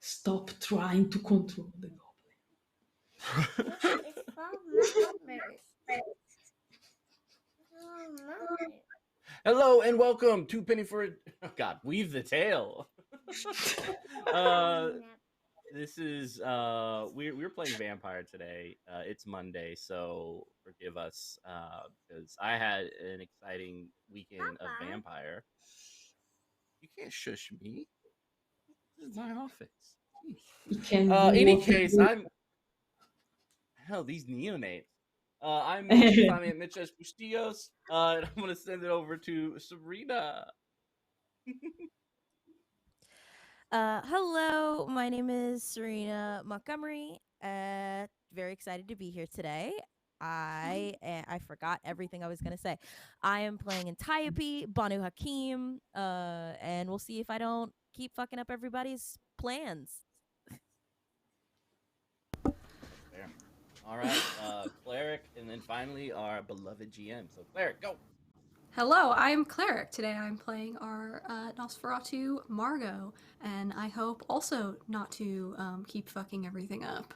Stop trying to control the goblin. It's not nightmares. Hello and welcome to Penny for Weave the Tale. This is we're playing Vampire today. It's Monday, so forgive us because I had an exciting weekend of Vampire. You can't shush me. This is my office. Any case, these neonates. I'm Mitch. Find me at MitchsBustillos. And I'm gonna send it over to Sarina. Hello, my name is Sarina Montgomery. Very excited to be here today. I forgot everything I was gonna say. I am playing Antiope, Banu Hakim, and we'll see if I don't keep fucking up everybody's plans. There. All right, Cleric, and then finally our beloved GM. So Cleric, go. Hello, I'm Cleric. Today I'm playing our Nosferatu Margot, and I hope also not to keep fucking everything up.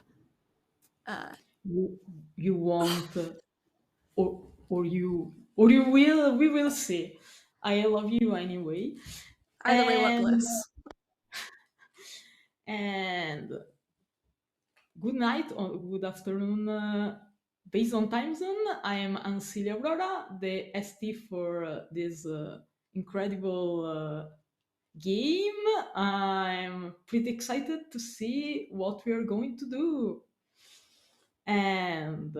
You won't, or you will. We will see. I love you anyway. Either way, what bliss. And good night or good afternoon. Based on time zone, I am UnseelieAurora, the ST for this incredible game. I'm pretty excited to see what we are going to do. And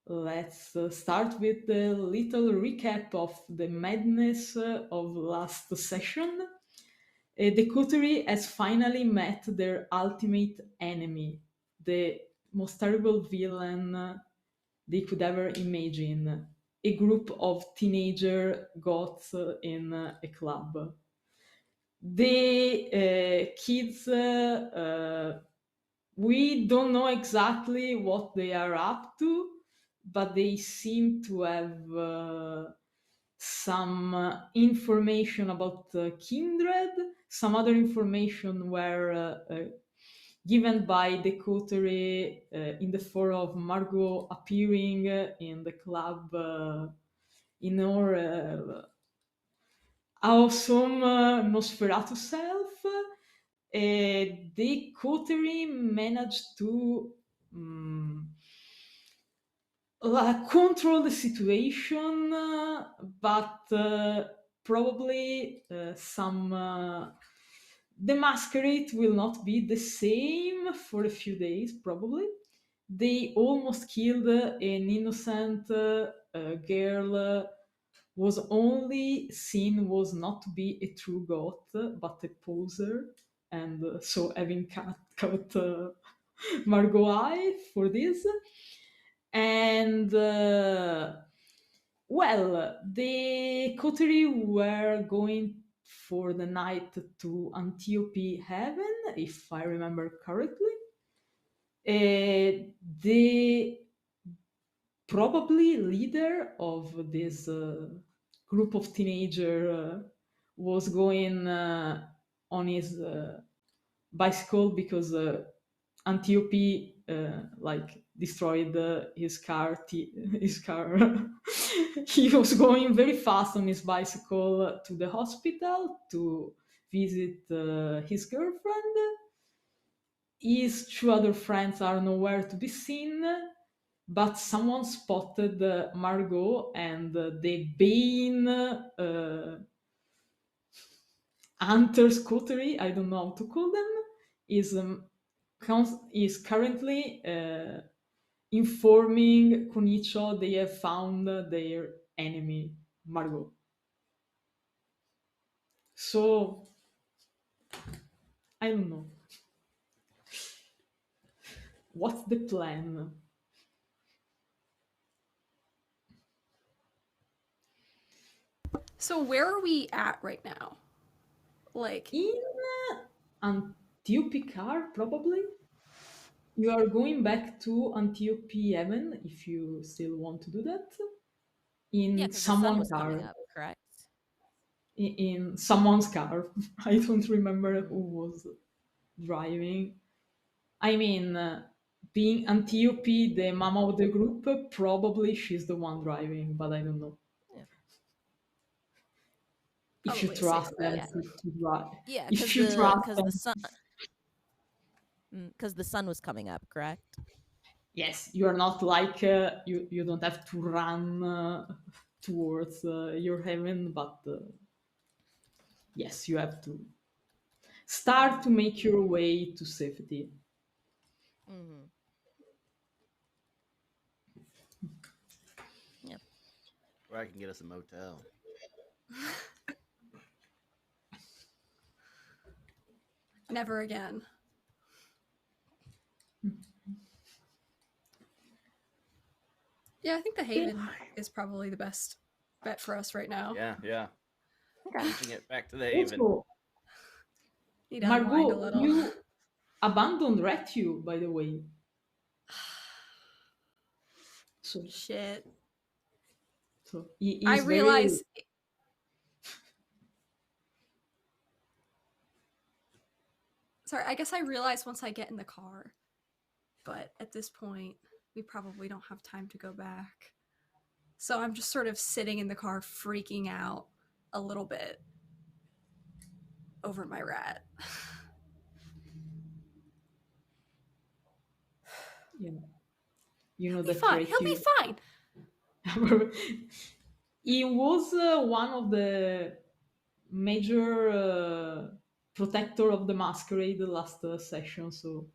let's start with a little recap of the madness of last session. The coterie has finally met their ultimate enemy, the most terrible villain they could ever imagine. A group of teenager goths in a club. The kids, we don't know exactly what they are up to, but they seem to have some information about Kindred. Some other information were given by the coterie in the form of Margot appearing in the club in her awesome Nosferatu self. The coterie managed to control the situation, but probably the masquerade will not be the same for a few days, probably. They almost killed an innocent girl was only seen was not to be a true goth, but a poser, and so having cut Margot eye for this. And the coterie were going for the night to Antiope heaven, if I remember correctly. The probably leader of this group of teenagers was going on his bicycle because Antiope destroyed his car. He was going very fast on his bicycle to the hospital to visit his girlfriend. His two other friends are nowhere to be seen, but someone spotted Margot, and the Bane Hunter's coterie, I don't know how to call them, is currently informing Conicio they have found their enemy, Margot. So, I don't know. What's the plan? So where are we at right now? Like in Antiope car, probably. You are going back to Antiope heaven if you still want to do that. In Yeah, because the sun someone was car. coming up, correct? in someone's car. I don't remember who was driving. I mean, being Antiope, the mama of the group, probably she's the one driving, but I don't know. Yeah. If you Probably a trust safe them bet. to drive. Yeah, If you trust because them. the sun was coming up, correct? Yes, you are not like, you don't have to run towards your heaven, but yes, you have to start to make your way to safety. Mm-hmm. Yeah. Or I can get us a motel. Never again. Yeah, I think the Haven is probably the best bet for us right now. Yeah. Okay. Pushing it back to the Haven. Also, Need to unwind a Margot, little. you abandoned Retu, by the way. So Shit. He's I realize. Sorry, I guess I realize once I get in the car. But at this point, we probably don't have time to go back. So I'm just sort of sitting in the car freaking out a little bit over my rat. you know He'll be that fine. He'll be fine. He was one of the major protector of the masquerade last session, so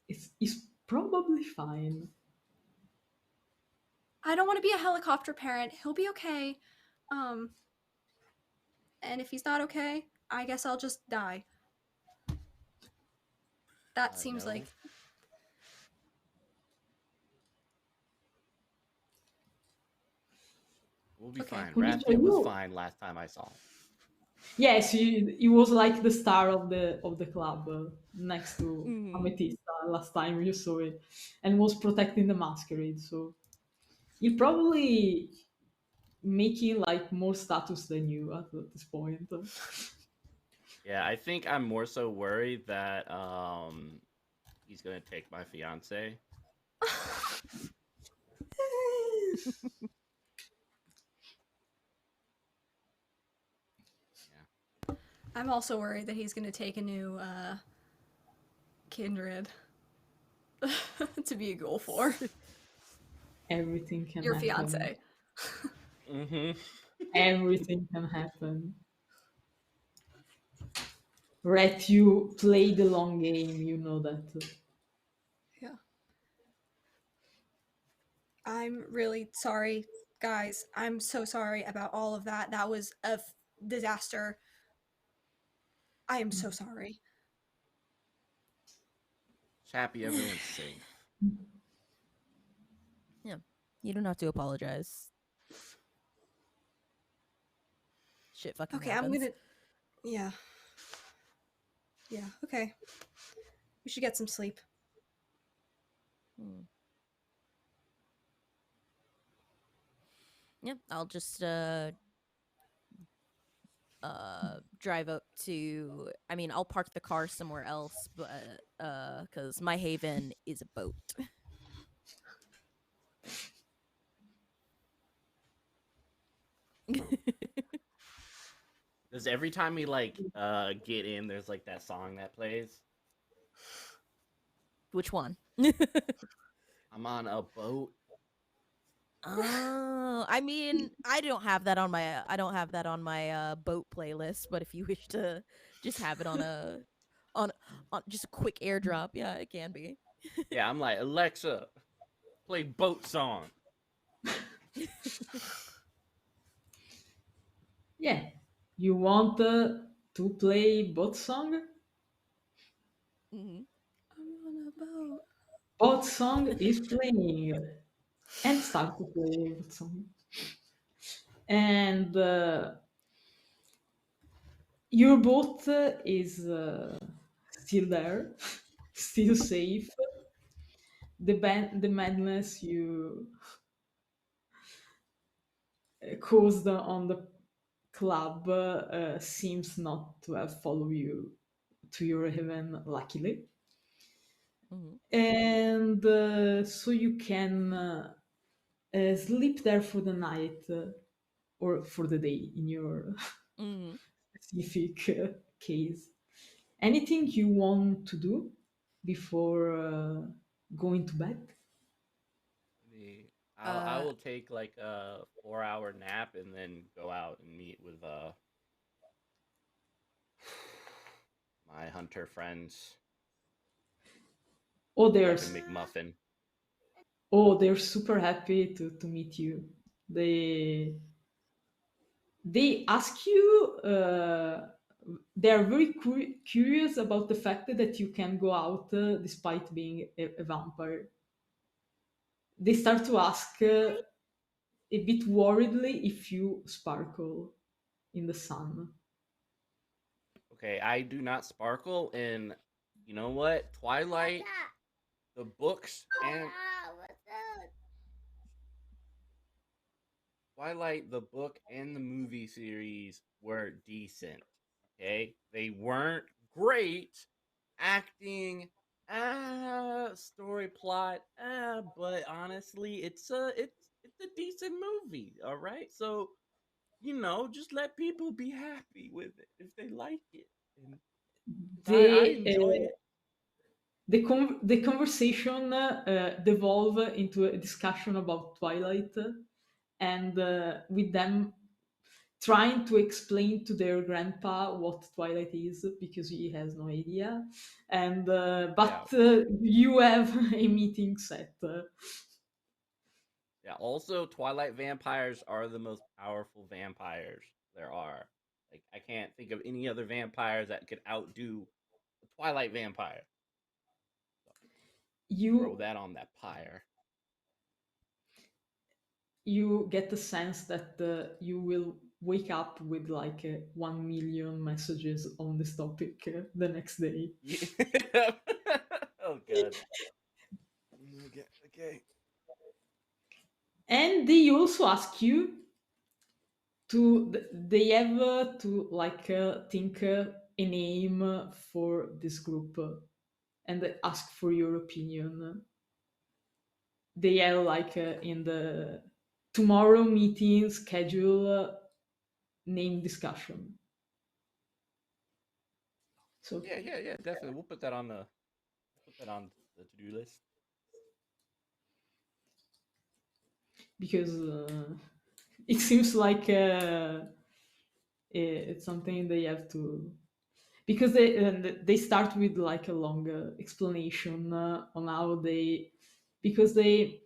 it's probably fine. I don't want to be a helicopter parent. He'll be okay. And if he's not okay, I guess I'll just die. That seems No. like We'll be Okay. fine. Conicio, Raspy was you- fine last time I saw him. Yes, he was like the star of the club next to Mhm. Amethysta last time you saw it, and was protecting the masquerade. So he'll probably making like more status than you at this point. Yeah, I think I'm more so worried that he's gonna take my fiance. I'm also worried that he's going to take a new kindred to be a ghoul for Everything can your happen. fiance. Mm-hmm. Everything can happen. Ret, you play the long game, you know that. Yeah. I'm really sorry, guys. I'm so sorry about all of that. That was a disaster. I am so sorry. Just happy everyone's safe. You don't have to apologize. Shit fucking Okay, happens. I'm gonna. Yeah. Yeah, okay. We should get some sleep. Yeah, I'll just drive up to, I mean, I'll park the car somewhere else, but cuz my haven is a boat. Does every time we like get in, there's like that song that plays? Which one? I'm on a boat. Oh, I mean, I don't have that on my boat playlist, but if you wish to just have it on on just a quick airdrop, yeah, it can be. Yeah, I'm like, Alexa, play boat song. Yeah. You want to play boat song? Mhm. I'm on a boat. Boat song is playing. And start to play boat song. And your boat is still there, still safe. The madness you caused on the club seems not to have followed you to your heaven, luckily. Mhm. And so you can sleep there for the night or for the day in your Mhm. specific case. Anything you want to do before going to bed? I Uh, will take like a 4-hour nap and then go out and meet with my hunter friends. Oh, Like a McMuffin. they're super happy to meet you. They ask you. They are very curious about the fact that you can go out despite being a vampire. They start to ask a bit worriedly if you sparkle in the sun. Okay, I do not sparkle, and you know what? Twilight, the books, and Twilight, the book and the movie series were decent. Okay, they weren't great. Acting, story plot, but honestly, it's a decent movie. All right, so just let people be happy with it if they like it, and 'cause I They enjoy it. the conversation devolve into a discussion about Twilight, and with them trying to explain to their grandpa what Twilight is because he has no idea, and but you have a meeting set. Yeah. Also, Twilight vampires are the most powerful vampires there are. Like, I can't think of any other vampires that could outdo a Twilight vampire. So, throw You that on that pyre. you get the sense that you will wake up with like 1 million messages on this topic the next day. Yeah. Oh god. Okay. Okay. And they also ask you to they have to like think a name for this group and they ask for your opinion. They are like in the tomorrow meeting schedule name discussion. So Yeah. Yeah. Yeah. Definitely. We'll put that on the to-do list. because it seems like it's something they have to because they start with like a longer explanation on how they because they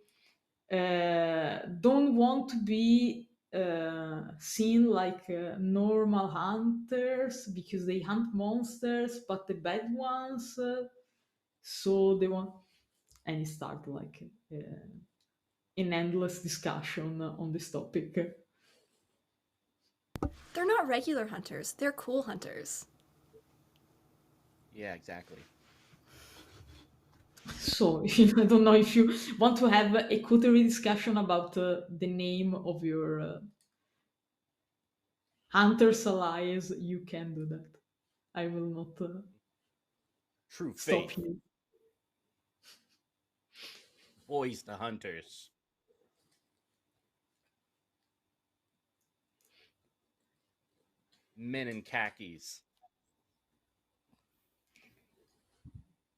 don't want to be seen like normal hunters because they hunt monsters but the bad ones so they want and it start like an endless discussion on this topic. They're not regular hunters, they're cool hunters. Yeah. Exactly. So I don't know if you want to have a coterie discussion about the name of your hunters allies, you can do that. I will not True stop faith. you. Boys the hunters. Men in khakis.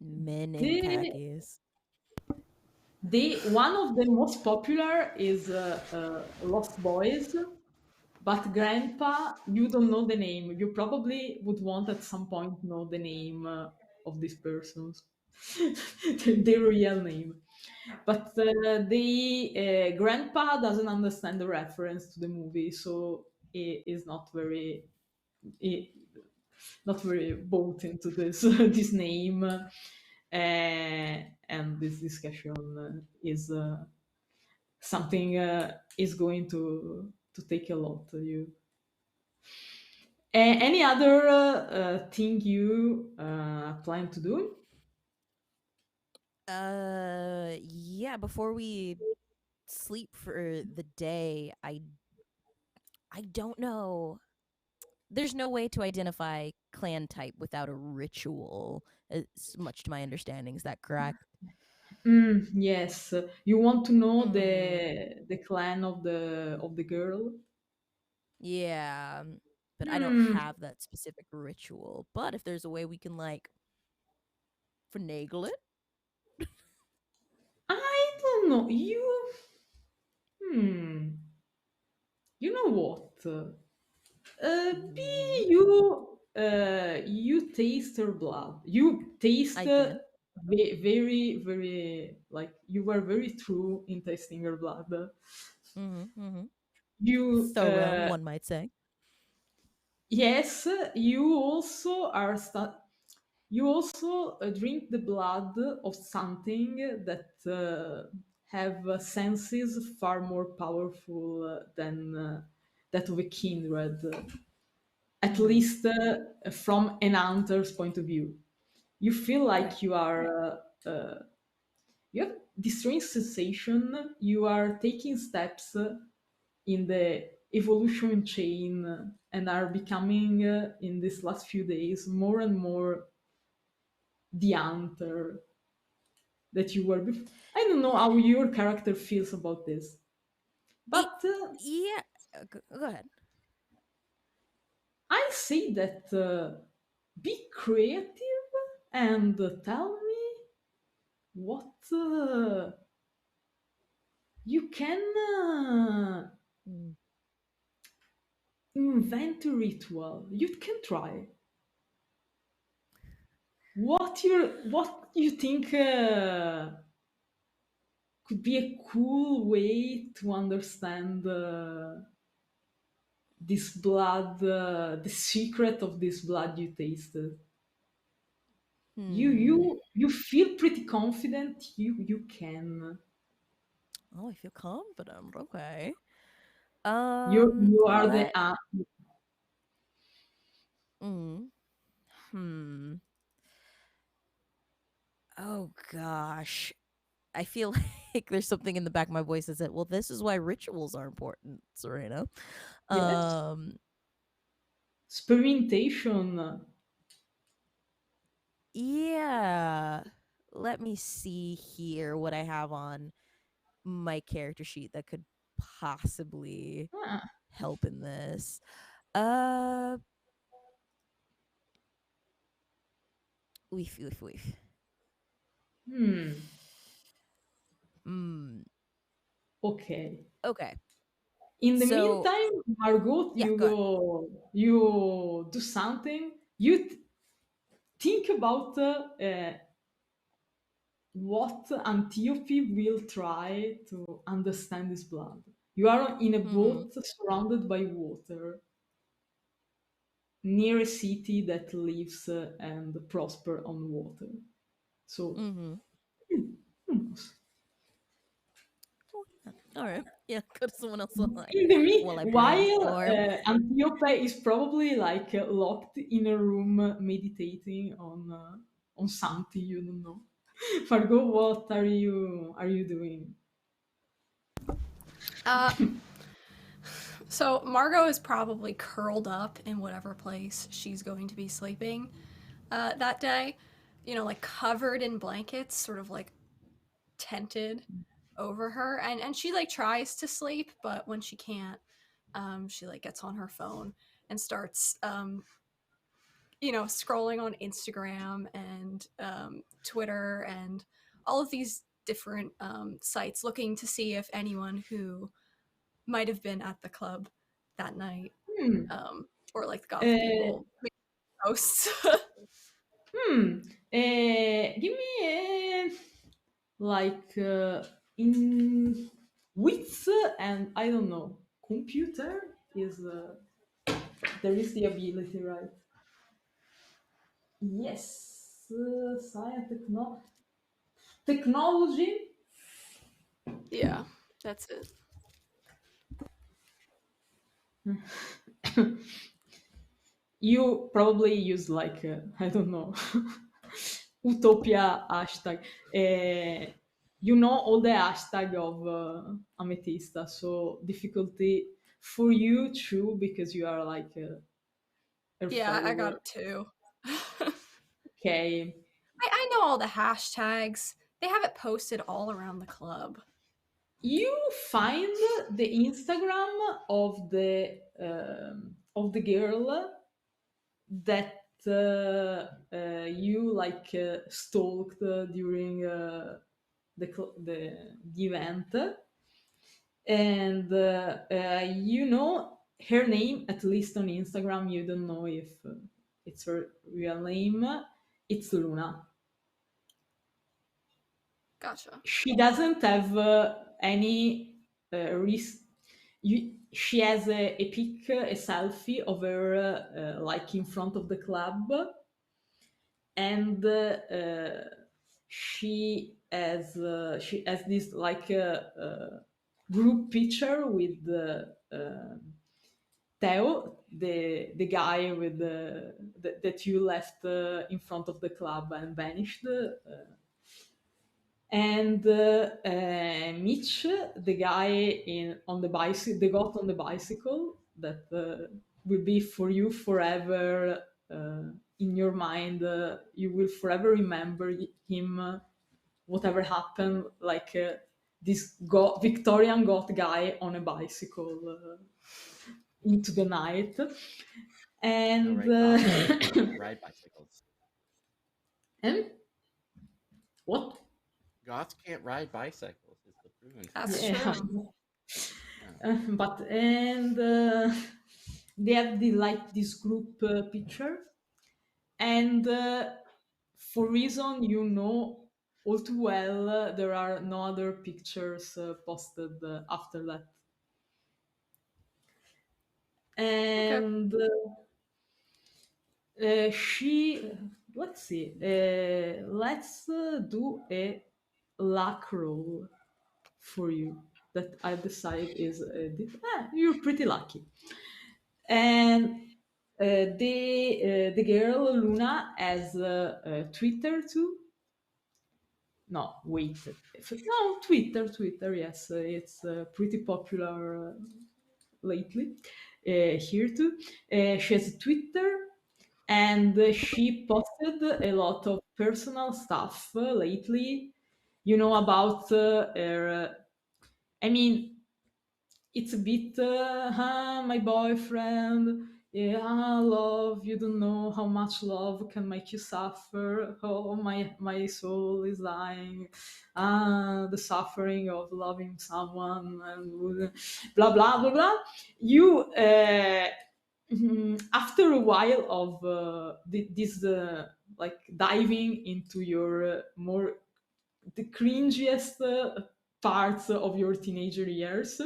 Men in The, khakis. one of the most popular is Lost Boys, but Grandpa, you don't know the name. You probably would want at some point know the name of these persons, their real name. But the Grandpa doesn't understand the reference to the movie, so he is he, not very bought into this this name, and this discussion is something is going to take a lot. You any other thing you plan to do? Yeah, before we sleep for the day, I don't know. there's no way to identify clan type without a ritual, much to my understanding. Is that correct? Yes, you want to know Mm-hmm. the clan of the girl? Yeah, but I don't Hmm, have that specific ritual. But if there's a way we can like finagle it. I don't know. Hmm, you know what? Mm-hmm. You taste her blood. You taste I did. very, very, like, you were very true in tasting her blood. Mm-hmm. Mm-hmm. You Thorough, one might say. Yes, you also drink the blood of something that have senses far more powerful than that of a kindred, at Mm-hmm. least from an hunter's point of view. You feel Okay. like you have this strange sensation. You are taking steps in the evolution chain and are becoming, in these last few days, more and more the hunter that you were before. I don't know how your character feels about this, It, but yeah. Go ahead. I say that be creative and tell me what you can Mm. invent a ritual. You can try what you think could be a cool way to understand this blood, the secret of this blood you tasted. You Hmm. you feel pretty confident. You can. Oh, I feel confident. Okay. You are the Let. Mm, hmm. Oh gosh. I feel like there's something in the back of my voice that said, "Well, this is why rituals are important, Serena." Yes, Um. experimentation. Yeah. Let me see here what I have on my character sheet that could possibly Ah, help in this. Uh. Weef. Weef. Weef. hmm. Hmm. Okay. Okay. In the So meantime, Margot, yeah. Go ahead. you do something. Think about what Antiope will try to understand his blood. You are in a Mm-hmm. boat surrounded by water near a city that lives and prosper on water. So, Mm-hmm. hmm, Oh, yeah. All right. Yeah. Go to someone else line in the while I while brainstorm. Antiope is probably like locked in a room meditating on something you don't know. Fargo, what are you doing? Uh, so Margot is probably curled up in whatever place she's going to be sleeping that day. You know, like covered in blankets, sort of like tented over her, and she like tries to sleep, but when she can't, she like gets on her phone and starts you know, scrolling on Instagram and Twitter and all of these different sites, looking to see if anyone who might have been at the club that night, Hmm. or like the goth Uh, people, make posts. Give me like in wits and I don't know. Computer is there is the ability, right? Yes, science, technology. Yeah, that's it. You probably use like I don't know, Utopia hashtag. You know all the hashtag of Amethysta, so difficulty for you too because you are like her Yeah, I got follower. it too. Okay. I know all the hashtags. They have it posted all around the club. You find the Instagram of the girl that you like stalked during the event, and you know her name, at least on Instagram. You don't know if it's her real name. It's Luna. Gotcha. She doesn't have any risk. She has a pic, a selfie of her like in front of the club, and she has this like group picture with Theo, the guy with that you left in front of the club and vanished. And Mitch, the guy on the bicycle, the goat on the bicycle, that will be for you forever in your mind. You will forever remember him, whatever happened, like this Victorian goth guy on a bicycle into the night. And Ride bicycles. and what? Goths can't ride bicycles. It's the proven That's fact. true. But they have this group picture, and for reason you know all too well, there are no other pictures posted after that. And she, let's see, let's do a luck roll for you that I decide is you're pretty lucky. And the girl Luna has Twitter too. No, wait. No, Twitter. Yes, it's pretty popular lately here too. She has a Twitter, and she posted a lot of personal stuff lately. You know about her. I mean, it's a bit my boyfriend, yeah, love, you don't know how much love can make you suffer. Oh, my soul is dying, the suffering of loving someone, and blah blah blah blah. You after a while of this like diving into your more the cringiest parts of your teenager years,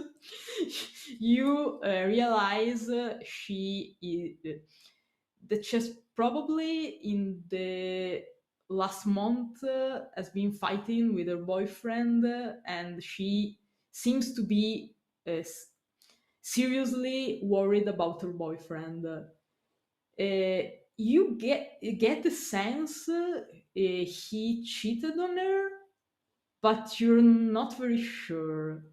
you realize she is that she's probably in the last month has been fighting with her boyfriend, and she seems to be seriously worried about her boyfriend. You get the sense he cheated on her, but you're not very sure.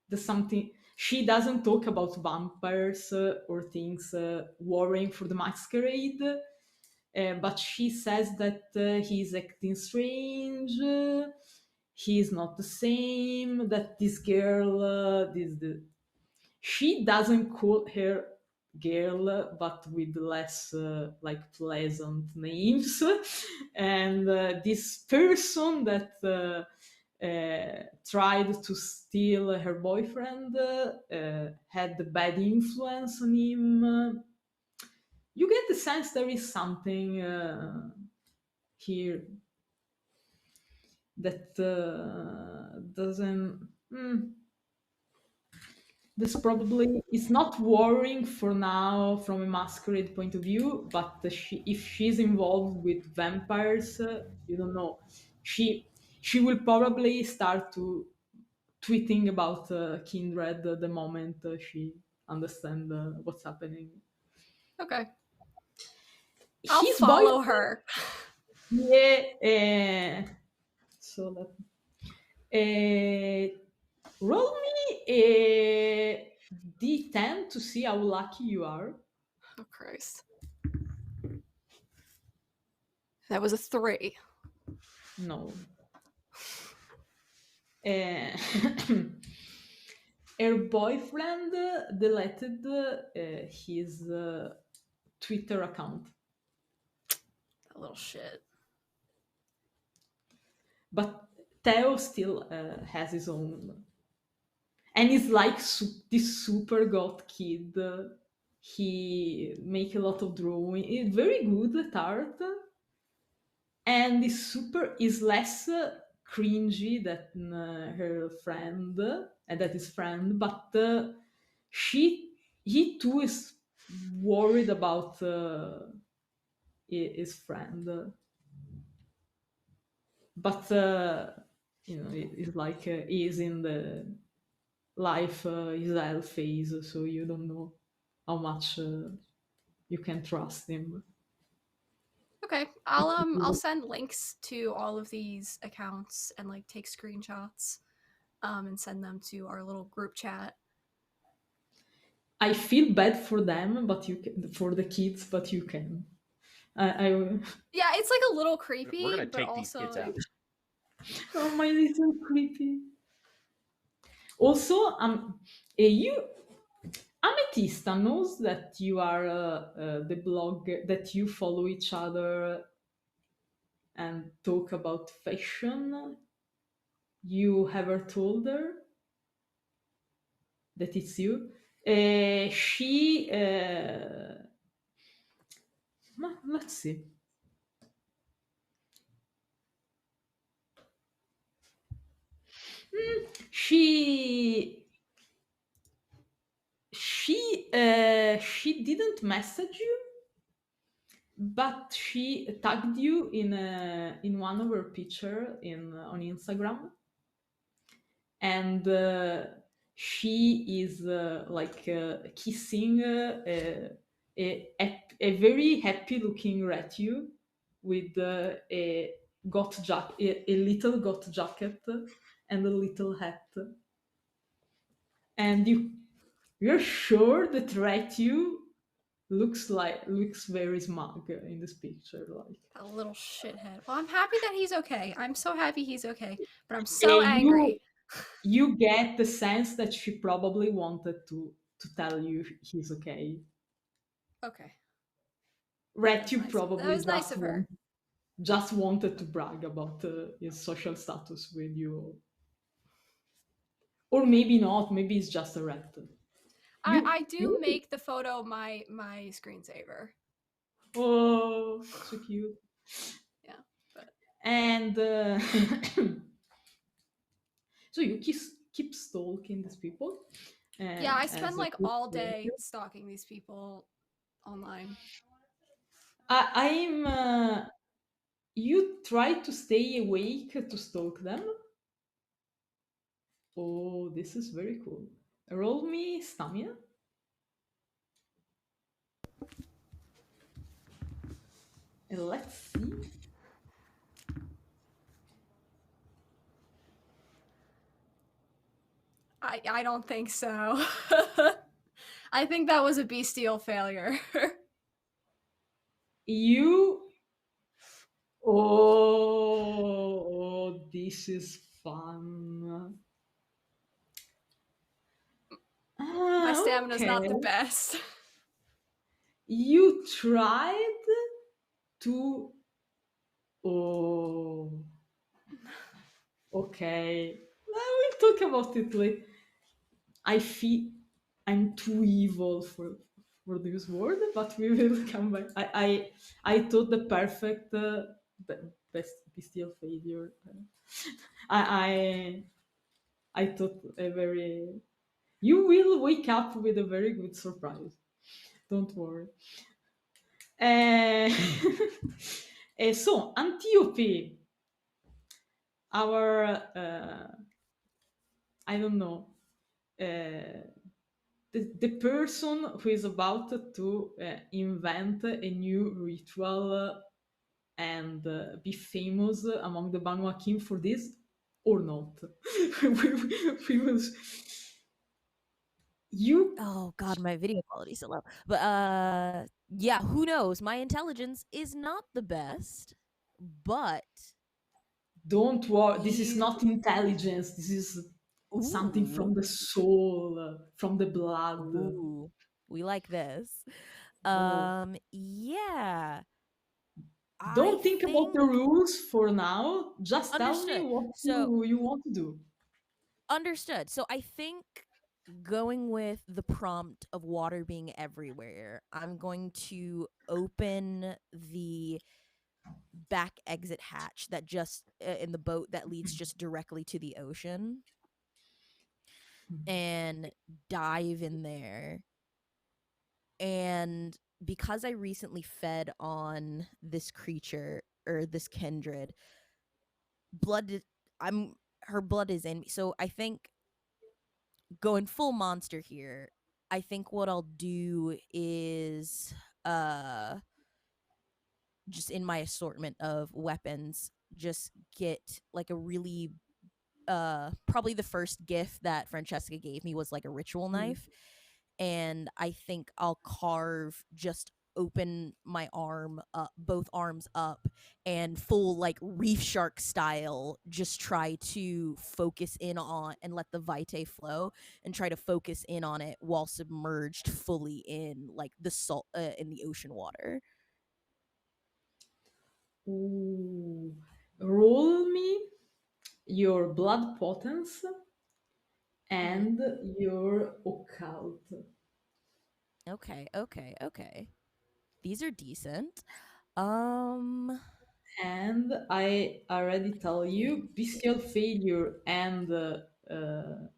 There's something. She doesn't talk about vampires or things worrying for the masquerade, but she says that he's acting strange. He's not the same. That this girl, she doesn't call her girl, but with less like pleasant names. And this person that tried to steal her boyfriend had a bad influence on him. You get the sense there is something here that doesn't. This probably is not worrying for now from a masquerade point of view, but if she's involved with vampires, you don't know. She will probably start to tweeting about Kindred the moment she understands what's happening. Okay. I'll follow her. Yeah. So that. Roll me a D10 to see how lucky you are. Oh, Christ. That was a 3. No. Her boyfriend deleted his Twitter account. That little shit. But Theo still has his own. And he's like this super goth kid. He make a lot of drawing. He's very good at art. And is less cringy than her friend, and that is friend, but he too is worried about his friend. But it's like he's in the life Israel phase, so you don't know how much you can trust him. Okay, I'll send links to all of these accounts and like take screenshots and send them to our little group chat. I feel bad for them, but you can, for the kids, but you can. I Yeah, it's like a little creepy. We're gonna but take also, these kids out. Oh, my little creepy. Also, Amethysta knows that you are the blog, that you follow each other and talk about fashion. You ever told her that it's you? She let's see. She didn't message you, but she tagged you in one of her picture on Instagram, and she is like kissing a very happy looking Retu with a little goth jacket and a little hat, and you're sure that Retu looks very smug in this picture, like a little shithead. Well, I'm happy that he's okay. I'm so happy he's okay, but I'm so angry. You get the sense that she probably wanted to tell you he's okay. Okay. Retu nice. probably That was nice of her. just wanted to brag about his social status with you, or maybe not. Maybe it's just a rat. I do make the photo my screensaver. Oh, so cute. Yeah, but and so you keep stalking these people. Yeah, I spend like all day stalking these people online. I'm you try to stay awake to stalk them. Oh, this is very cool. Roll me stamina. And let's see. I don't think so. I think that was a bestial failure. You. Oh, this is fun. My stamina's not the Okay. best. You tried to. Oh. Okay. We'll talk about it later. I feel I'm too evil for this word, but we will come back. I thought the perfect best bestial failure. I thought a very. You will wake up with a very good surprise. Don't worry. So Antiope, our I don't know. The person who is about to invent a new ritual and be famous among the Banu Hakim for this, or not. we will. You. Oh god, my video quality's so low. But yeah, who knows? My intelligence is not the best. but Don't worry. This is you not intelligence. This is something from ooh the soul, from the blood. ooh we like this. Oh. Yeah, I Don't think about think the rules for now. Just tell me understood. what So you want to do. understood. So I think going with the prompt of water being everywhere, I'm going to open the back exit hatch that just in the boat that leads just directly to the ocean and dive in there. And because I recently fed on this creature or this kindred, blood I'm her blood is in me. So I think going full monster here, I think what I'll do is uh just in my assortment of weapons, just get like a really probably the first gift that Francesca gave me was like a ritual knife, and I think I'll carve just open my arm up, both arms up, and full like reef shark style just try to focus in on and let the vitae flow and try to focus in on it while submerged fully in like the salt in the ocean water. Ooh. Roll me your blood potence Mm-hmm. and your occult. Okay. These are decent. Um And I already tell you, bestial failure and um,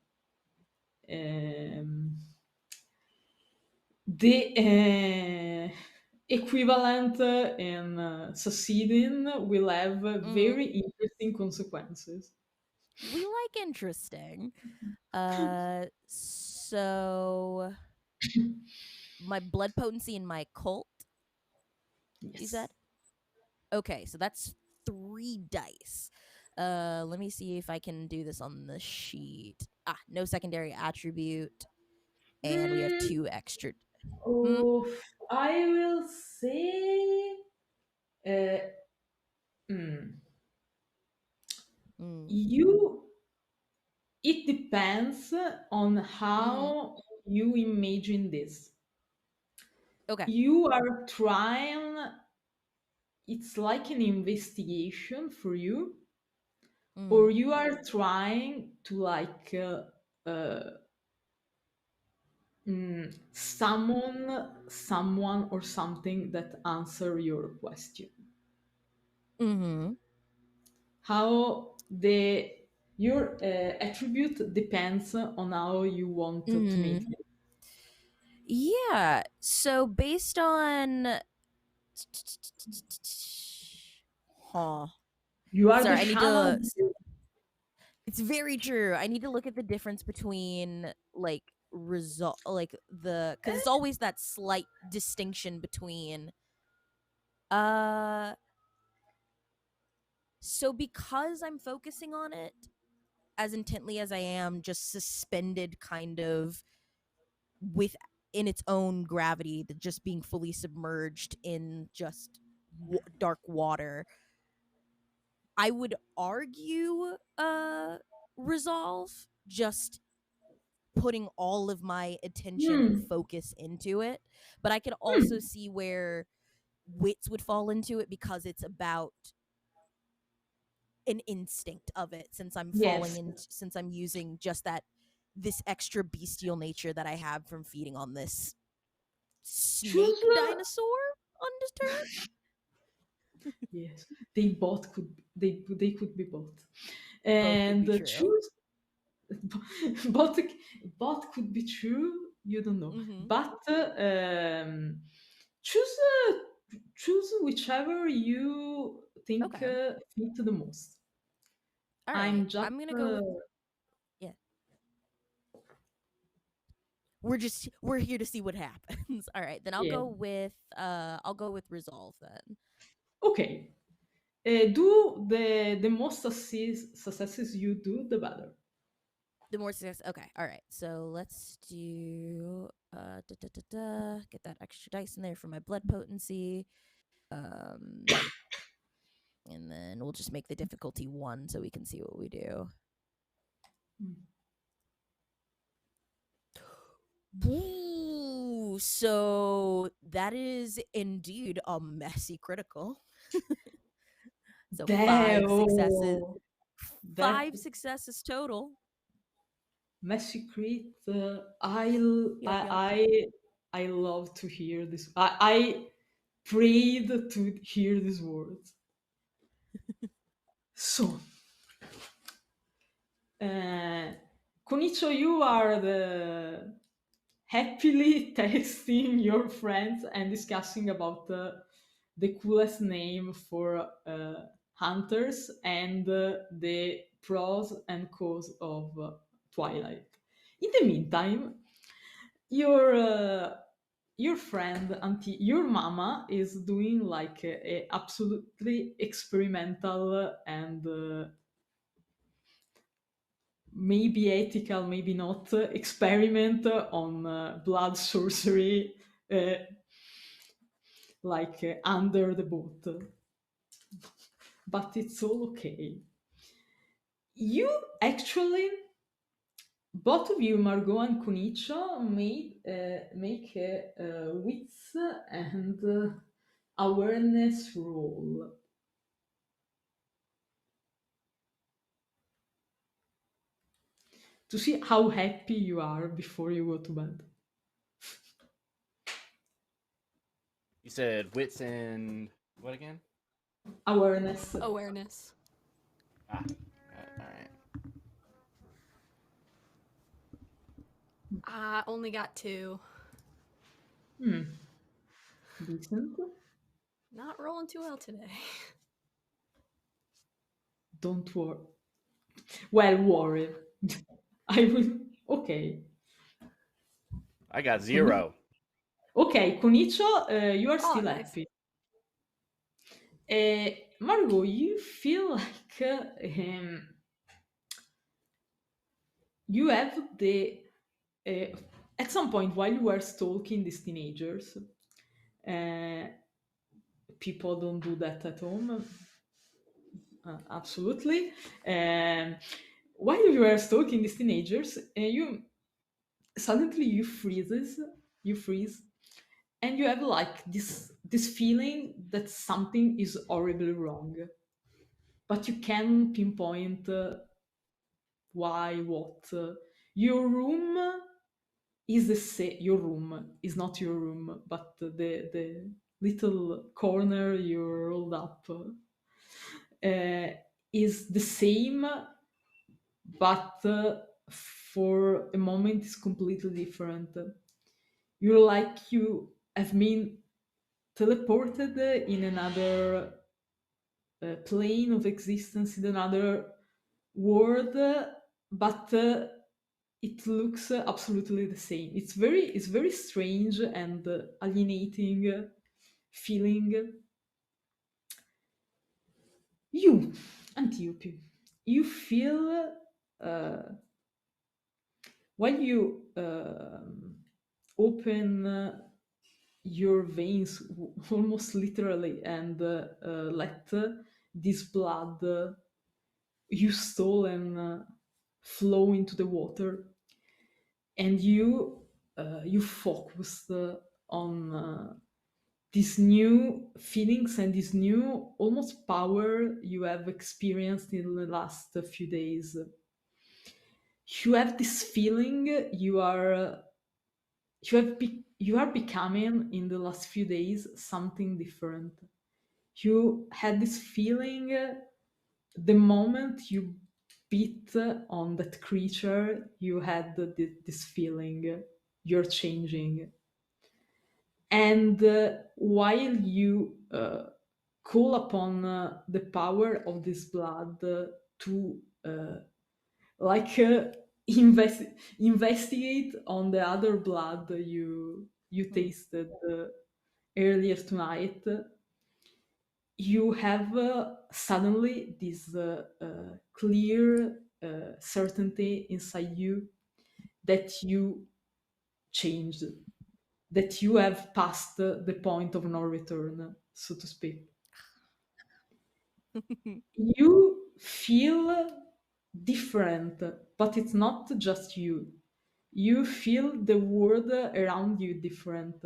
the equivalent in succeeding will have mhm. very interesting consequences. We like interesting. So my blood potency and my cult, you Yes. said? Okay, so that's 3 dice. Let me see if I can do this on the sheet. No secondary attribute, and we have Hmm. 2 extra. Hmm? Oh, I will say. Uh, hmm. Mm. You. It depends on Mm-hmm. how you imagine this. Okay. You are trying. It's like an investigation for you, or Mm. you are trying to like uh, summon someone or something that answer your question. Mm-hmm. How the your attribute depends on how you want to make Mm-hmm. it. Yeah. So based on huh. You are the Sorry, I need to shaman. it's very true. I need to look at the difference between like result like the cuz it's always that slight distinction between uh so because I'm focusing on it as intently as I am just suspended kind of with in its own gravity, just being fully submerged in just dark water, I would argue resolve, just putting all of my attention and Hmm. focus into it. But I could also see where wits would fall into it because it's about an instinct of it, since I'm falling Yes. in since I'm using just that this extra bestial nature that I have from feeding on this Choose. snake dinosaur undisturbed. Yes. They both could. They could be both. Both could And be true. choose. both both could be true. You don't know, Mm-hmm. but choose uh, choose whichever you think Okay. fit the most. All right. I'm just I'm gonna go with yeah. We're here to see what happens. All right, then yeah. I'll go with resolve then. Okay. Do the most successes you do, the better. The more success. Okay. All right. So let's do get that extra dice in there for my blood potency. Um And then we'll just make the difficulty 1 so we can see what we do. Ooh, so that is indeed a messy critical. So 5 successes. Damn. 5 successes total. Messy crit. Yup. I love to hear this. I prayed to hear these words. So, Conicio, you are happily texting your friends and discussing about the coolest name for hunters and the pros and cons of Twilight. In the meantime, your friend your mama is doing like a absolutely experimental and maybe ethical, maybe not, experiment on blood sorcery, uh, like under the boat. But it's all okay. You actually, both of you, Margot and Conicio, make a wits and awareness roll. To see how happy you are before you go to bed. You said wits and what again? Awareness. Awareness. Ah, all right. I only got 2. Decent. Not rolling too well today. Don't worry. Well, worry. I will. Okay. I got 0. Okay, Conicio, you are Oh, still nice. happy. Margot, you feel like you have the. At some point, while you were stalking these teenagers, people don't do that at home. Absolutely. While you were stalking these teenagers, you suddenly you freeze, and you have like this feeling that something is horribly wrong, but you can pinpoint why, what. Your room is the same. Your room is not your room, but the little corner you rolled up is the same, but for a moment is completely different. You're like you have been teleported in another plane of existence, in another world, but it looks absolutely the same. It's very strange and alienating feeling. You, Antiope, you feel when you open your veins almost literally and let this blood you stole and flow into the water, and you focus on these new feelings and this new almost power you have experienced in the last few days. You have this feeling you are becoming in the last few days something different. You had this feeling the moment you beat on that creature. You had this feeling you're changing, and while you call upon the power of this blood to like investigate on the other blood you tasted earlier tonight, you have suddenly this clear certainty inside you that you changed, that you have passed the point of no return, so to speak. You feel different, but it's not just you. You feel the world around you different.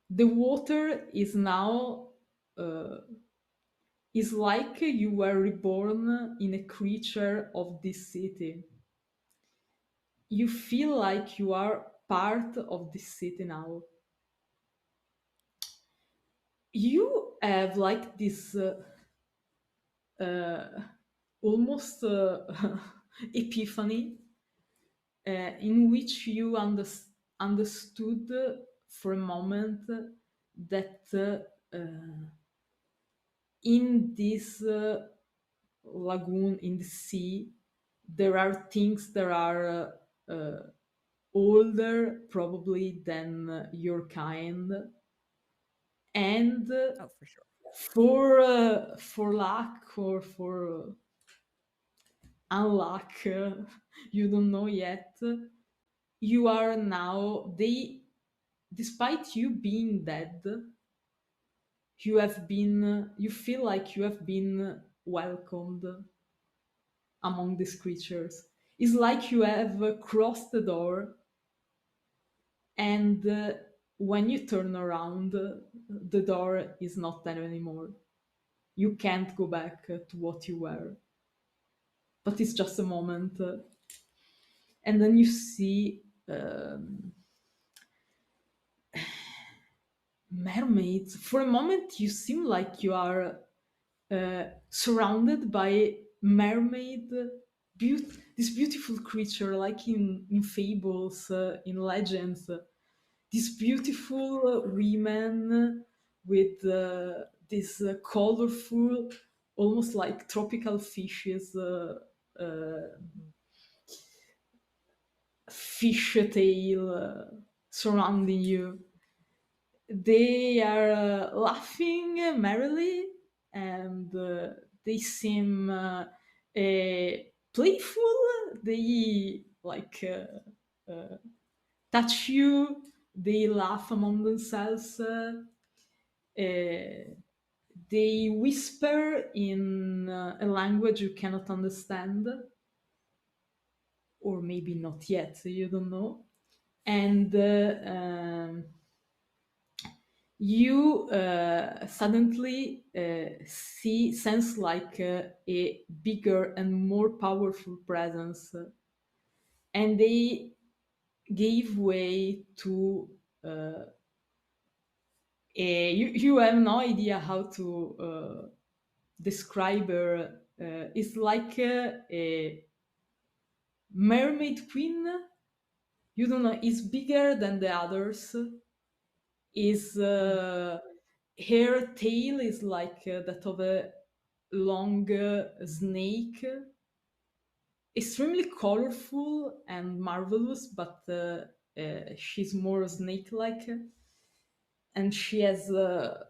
The water is now is like you were reborn in a creature of this city. You feel like you are part of this city now. You have like this almost epiphany in which you understood for a moment that in this lagoon, in the sea, there are things that are older probably than your kind, and Oh, for sure. for luck or for unluck, you don't know yet, you are now, they, despite you being dead, you feel like you have been welcomed among these creatures. It's like you have crossed the door, and when you turn around, the door is not there anymore. You can't go back to what you were. But it's just a moment. And then you see mermaids. For a moment, you seem like you are surrounded by mermaid, this beautiful creature, like in fables, in legends. These beautiful women with this colorful, almost like tropical fishes, fish tail surrounding you. They are laughing merrily, and they seem playful. They like touch you. They laugh among themselves. They whisper in a language you cannot understand, or maybe not yet, so you don't know. And you suddenly sense like a bigger and more powerful presence, and they gave way to you have no idea how to describe her. It's like a mermaid queen. You don't know, it's bigger than the others. Is her tail is like that of a long snake, extremely colorful and marvelous, but she's more snake-like, and she has a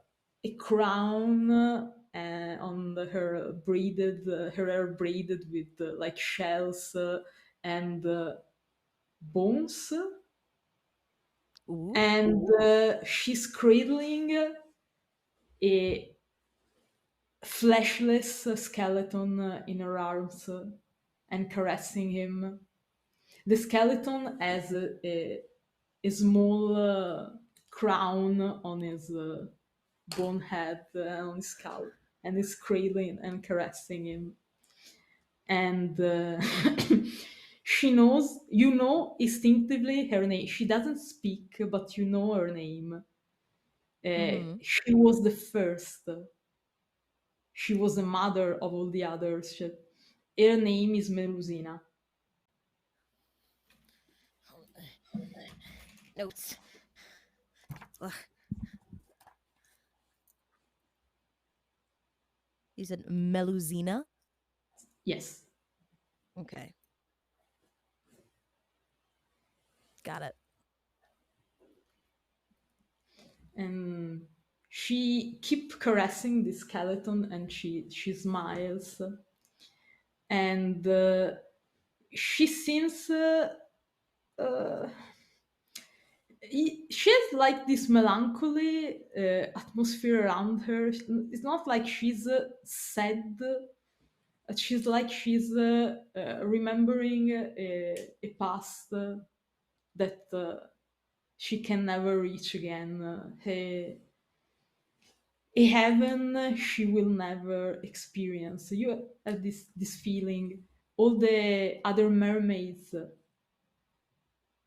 crown on her braided, her hair braided with like shells and bones, Ooh. and she's cradling a fleshless skeleton in her arms and caressing him. The skeleton has a small crown on his bone head, on his skull, and is cradling and caressing him. And she knows, you know, instinctively her name. She doesn't speak, but you know her name. She was the first. She was the mother of all the others. Her name is Melusina. Notes. Ugh. You said Melusina? Yes. Okay. Got it. And she keep caressing the skeleton, and she smiles, and she seems she has like this melancholy atmosphere around her. It's not like she's sad. She's like she's remembering a past that she can never reach again. A heaven she will never experience. You have this feeling. All the other mermaids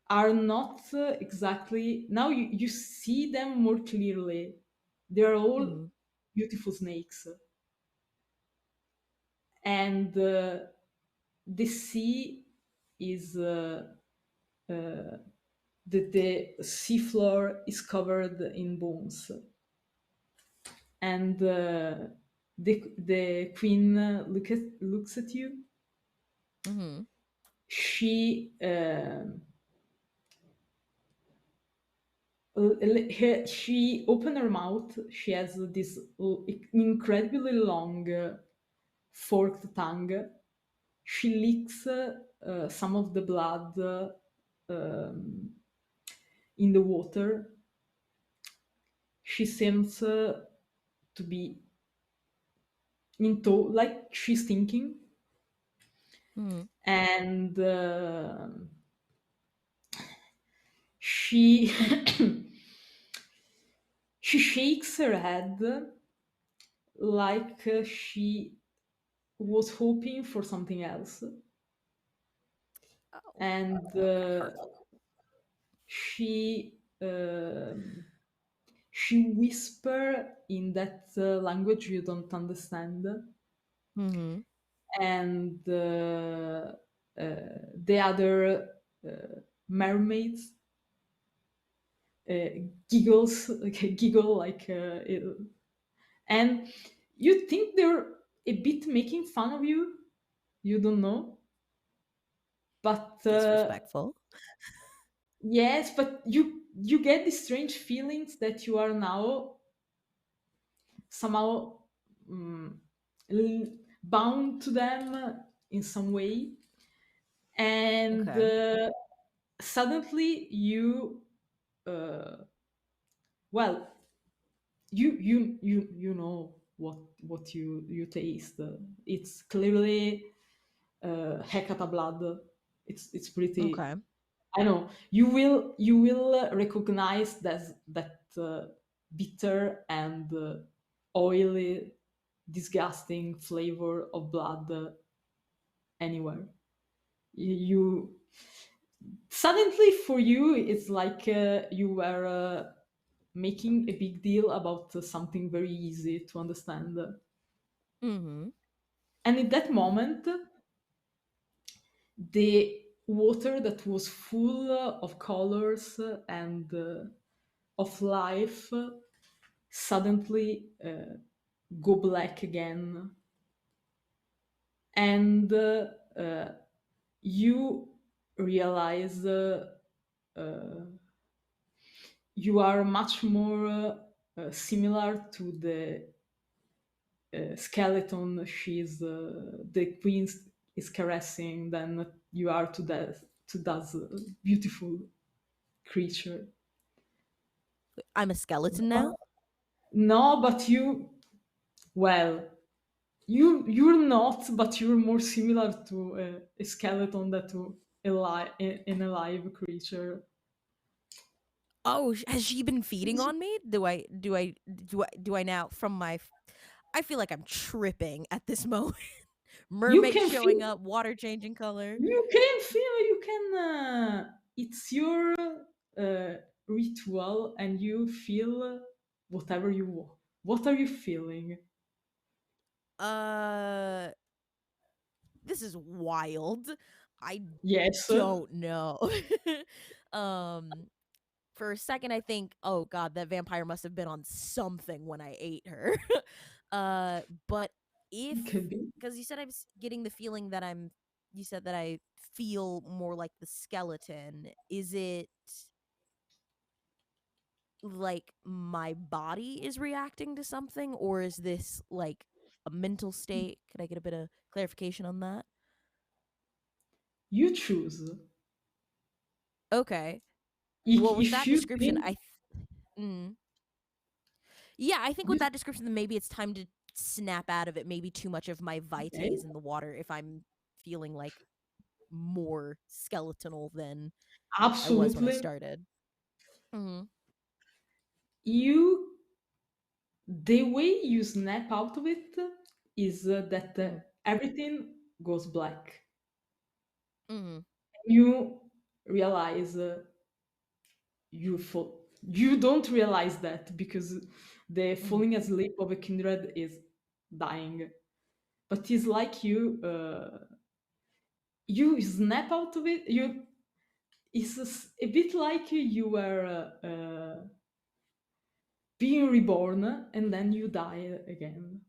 are not exactly now you see them more clearly. They are all Mhm. beautiful snakes, and the sea is the seafloor is covered in bones, and the queen looks at you. Mhm. She she opened her mouth. She has this incredibly long forked tongue. She licks some of the blood um, in the water. She seems to be like she's thinking, Mhm. and she she shakes her head like she was hoping for something else, Oh, and hurtful. she she whisper in that language you don't understand, Mhm. and the other mermaids giggles giggle like and you think they're a bit making fun of you. You don't know, but Disrespectful. yes, but you get these strange feelings that you are now somehow mm, bound to them in some way, and Okay. suddenly you uh, well you know what you taste. It's clearly Hecata blood. It's pretty. Okay. I know you will recognize that bitter and oily, disgusting flavor of blood anywhere. You suddenly for you it's like you were making a big deal about something very easy to understand, Mhm. and in that moment the water that was full of colors and of life suddenly go black again, and you realize uh, you are much more similar to the skeleton the queen is caressing than you are to that beautiful creature. I'm a skeleton now? No, but well, you're not, but you're more similar to a skeleton than to an alive creature. Oh, has she been feeding on me? Do I now from my I feel like I'm tripping at this moment. You Mermaid can feel, showing up, water changing color. you can. It's your uh, ritual, and you feel whatever you want. What are you feeling? Uh, this is wild. I Yes. don't know. um, for a second, I think, oh god, that vampire must have been on something when I ate her. But if It could be. because you said I was getting the feeling that you said that I feel more like the skeleton. Is it like my body is reacting to something, or is this like a mental state? Could I get a bit of clarification on that? You choose. Okay. Well, with If that you description, think, yeah, I think with you, that description, then maybe it's time to snap out of it. Maybe too much of my vitae okay, is in the water if I'm feeling like more skeletal than I was when I absolutely, started. Mm-hmm. you the way you snap out of it is that Mm-hmm. everything goes black. Mm-hmm. You realize you don't realize that because the Mm-hmm. falling asleep of a kindred is dying, but it's like you snap out of it. A bit like you were being reborn and then you die again,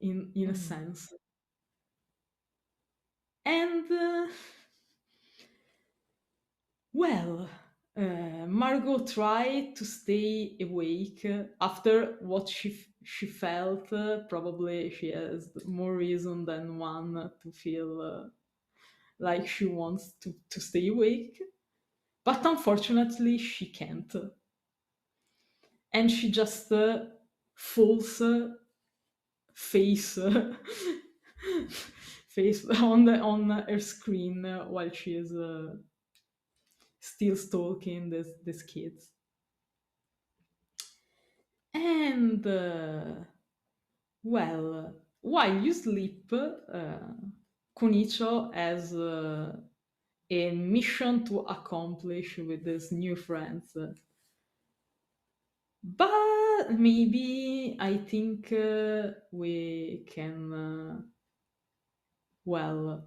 in a Mm-hmm. sense. And well, Margot tried to stay awake after what she felt. Probably she has more reason than one to feel like she wants to stay awake, but unfortunately she can't, and she just falls face face on her screen while she is still stalking these kids. And well, while you sleep, Conicio has a mission to accomplish with his new friends. But maybe I think we can, well,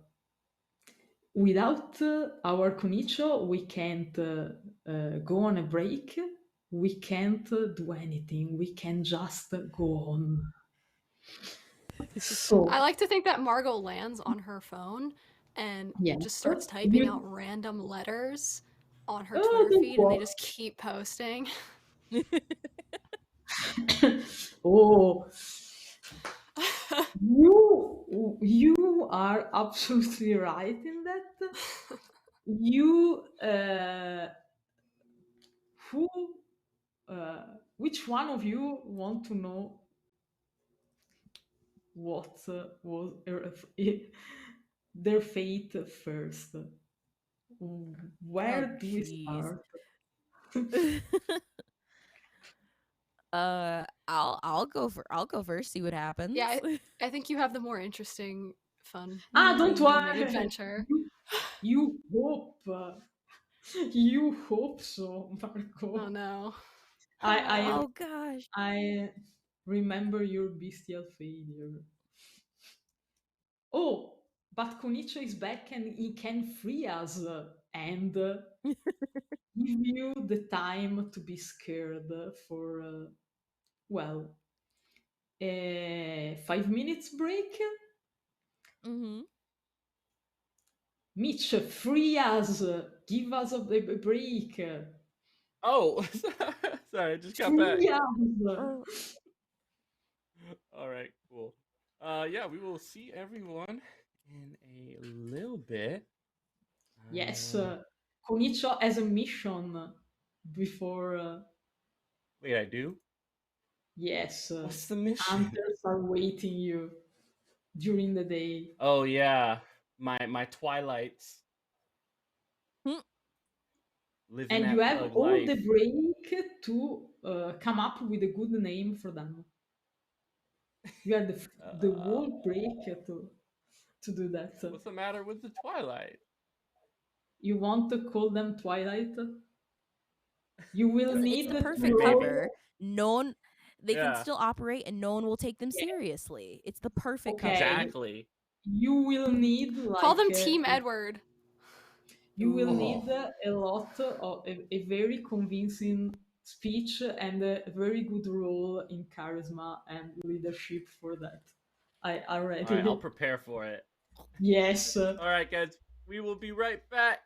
without our Conicio, we can't go on a break. We can't do anything. We can just go on. I So, like to think that Margot lands on her phone and yes. just starts typing out random letters on her Oh, Twitter don't feed, and they worry. just keep posting. Oh, you are absolutely right in that. You who which one of you want to know what was their fate first? Oh, Where do we jeez. start? I'll go first. See what happens. Yeah, I think you have the more interesting, fun, Don't theme-moving worry. adventure. You hope. You hope so, Oh Marco. no. I Oh gosh. I remember your bestial failure. Oh, but Konicho is back and he can free us and give you the time to be scared for, well, a 5 minutes break. Mm-hmm. Mitch, free us, give us a break, Oh, sorry, I just got back. free us. Oh, All right, cool. Yeah, we will see everyone in a little bit. Yes, Uh, Konicho has a mission before. Wait, I do? Yes, What's the mission? hunters are waiting you during the day. Oh yeah, my twilights, hmm. living And you that have thug all the life. break to come up with a good name for them. You have the Uh, whole break to do that. what's the matter with the twilight? You want to call them Twilight? You will It's need the to perfect roll. cover. No one, they can Yeah, still operate, and no one will take them Yeah, seriously. It's the perfect okay. cover. exactly. You will need Call like them Team Edward. you will Oh, need a lot of a very convincing speech and a very good role in charisma and leadership for that. I all right, I'll already. prepare for it. Yes. All right, guys, we will be right back.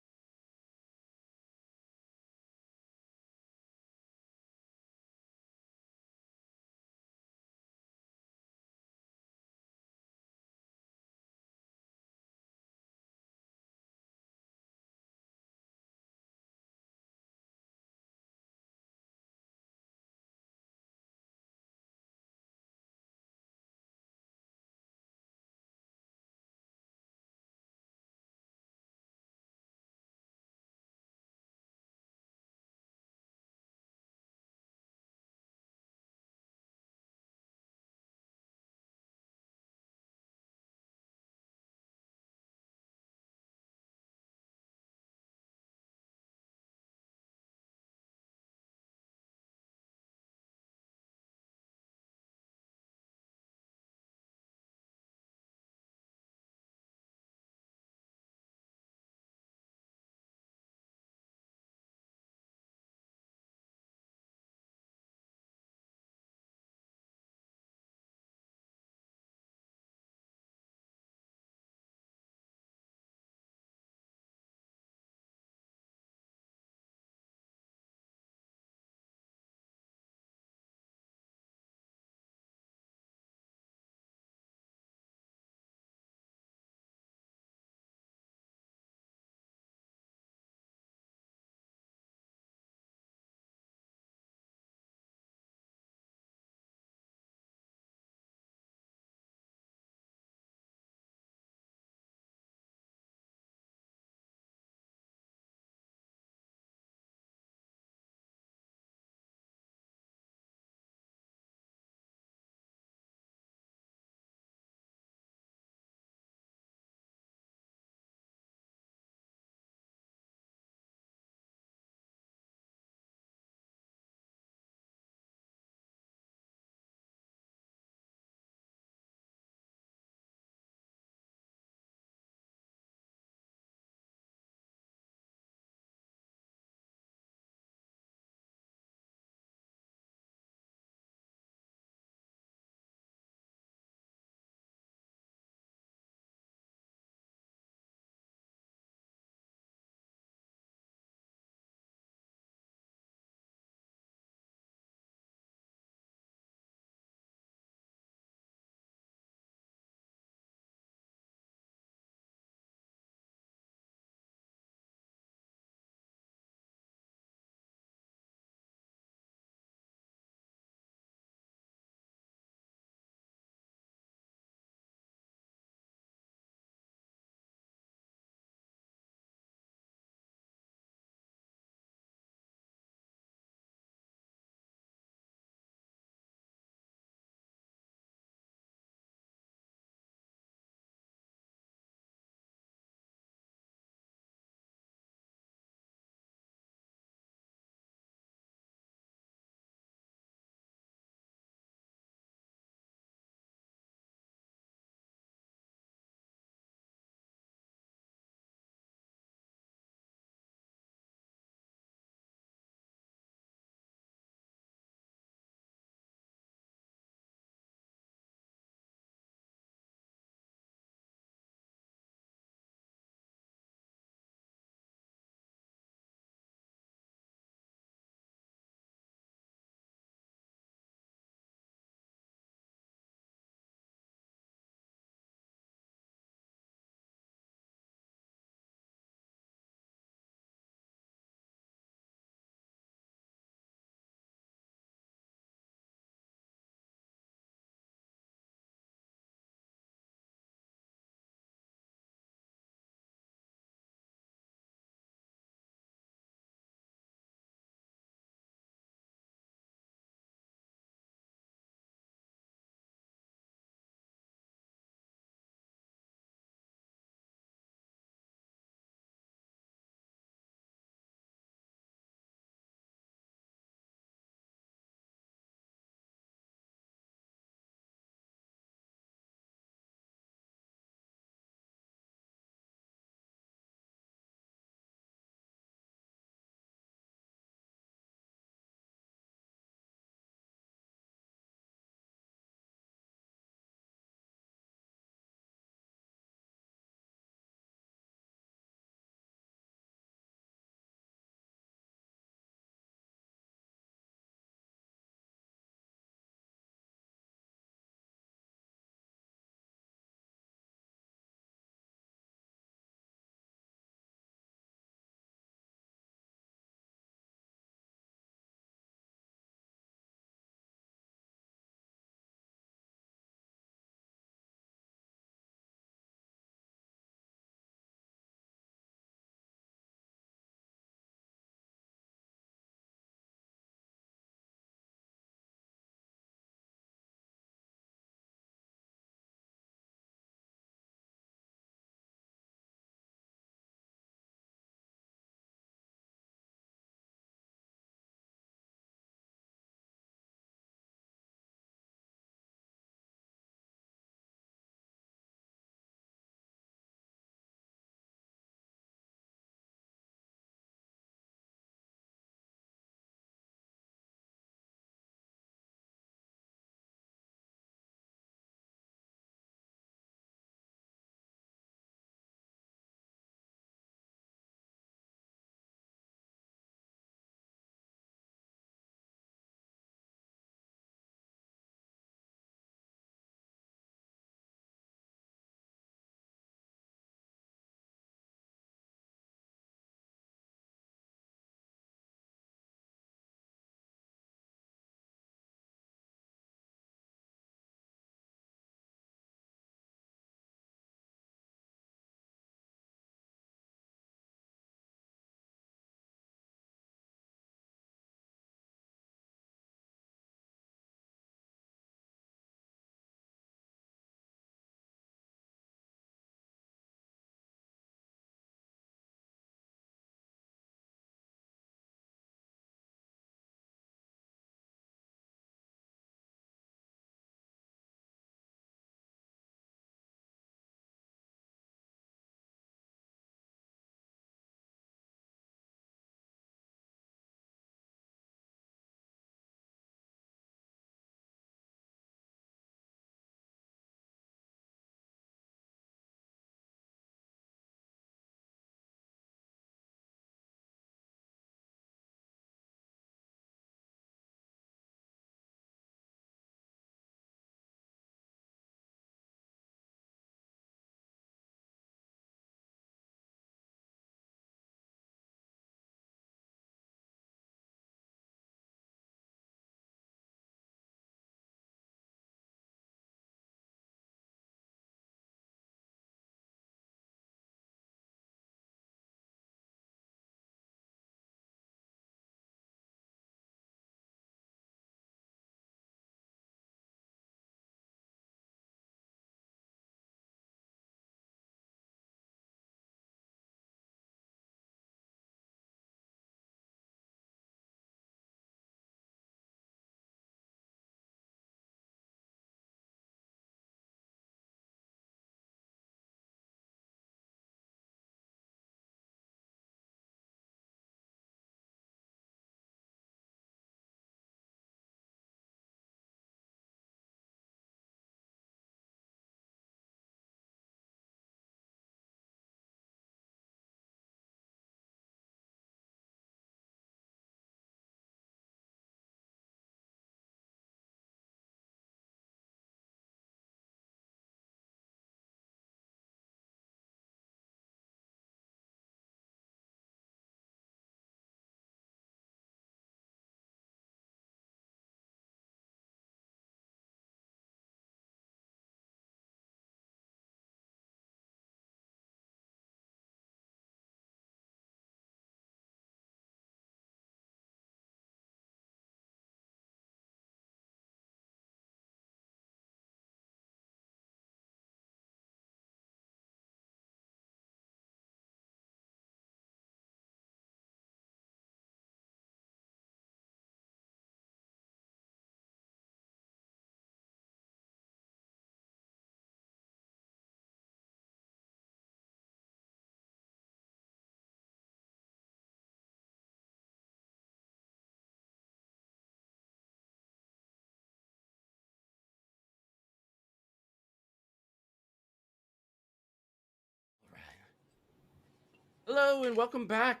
Hello and welcome back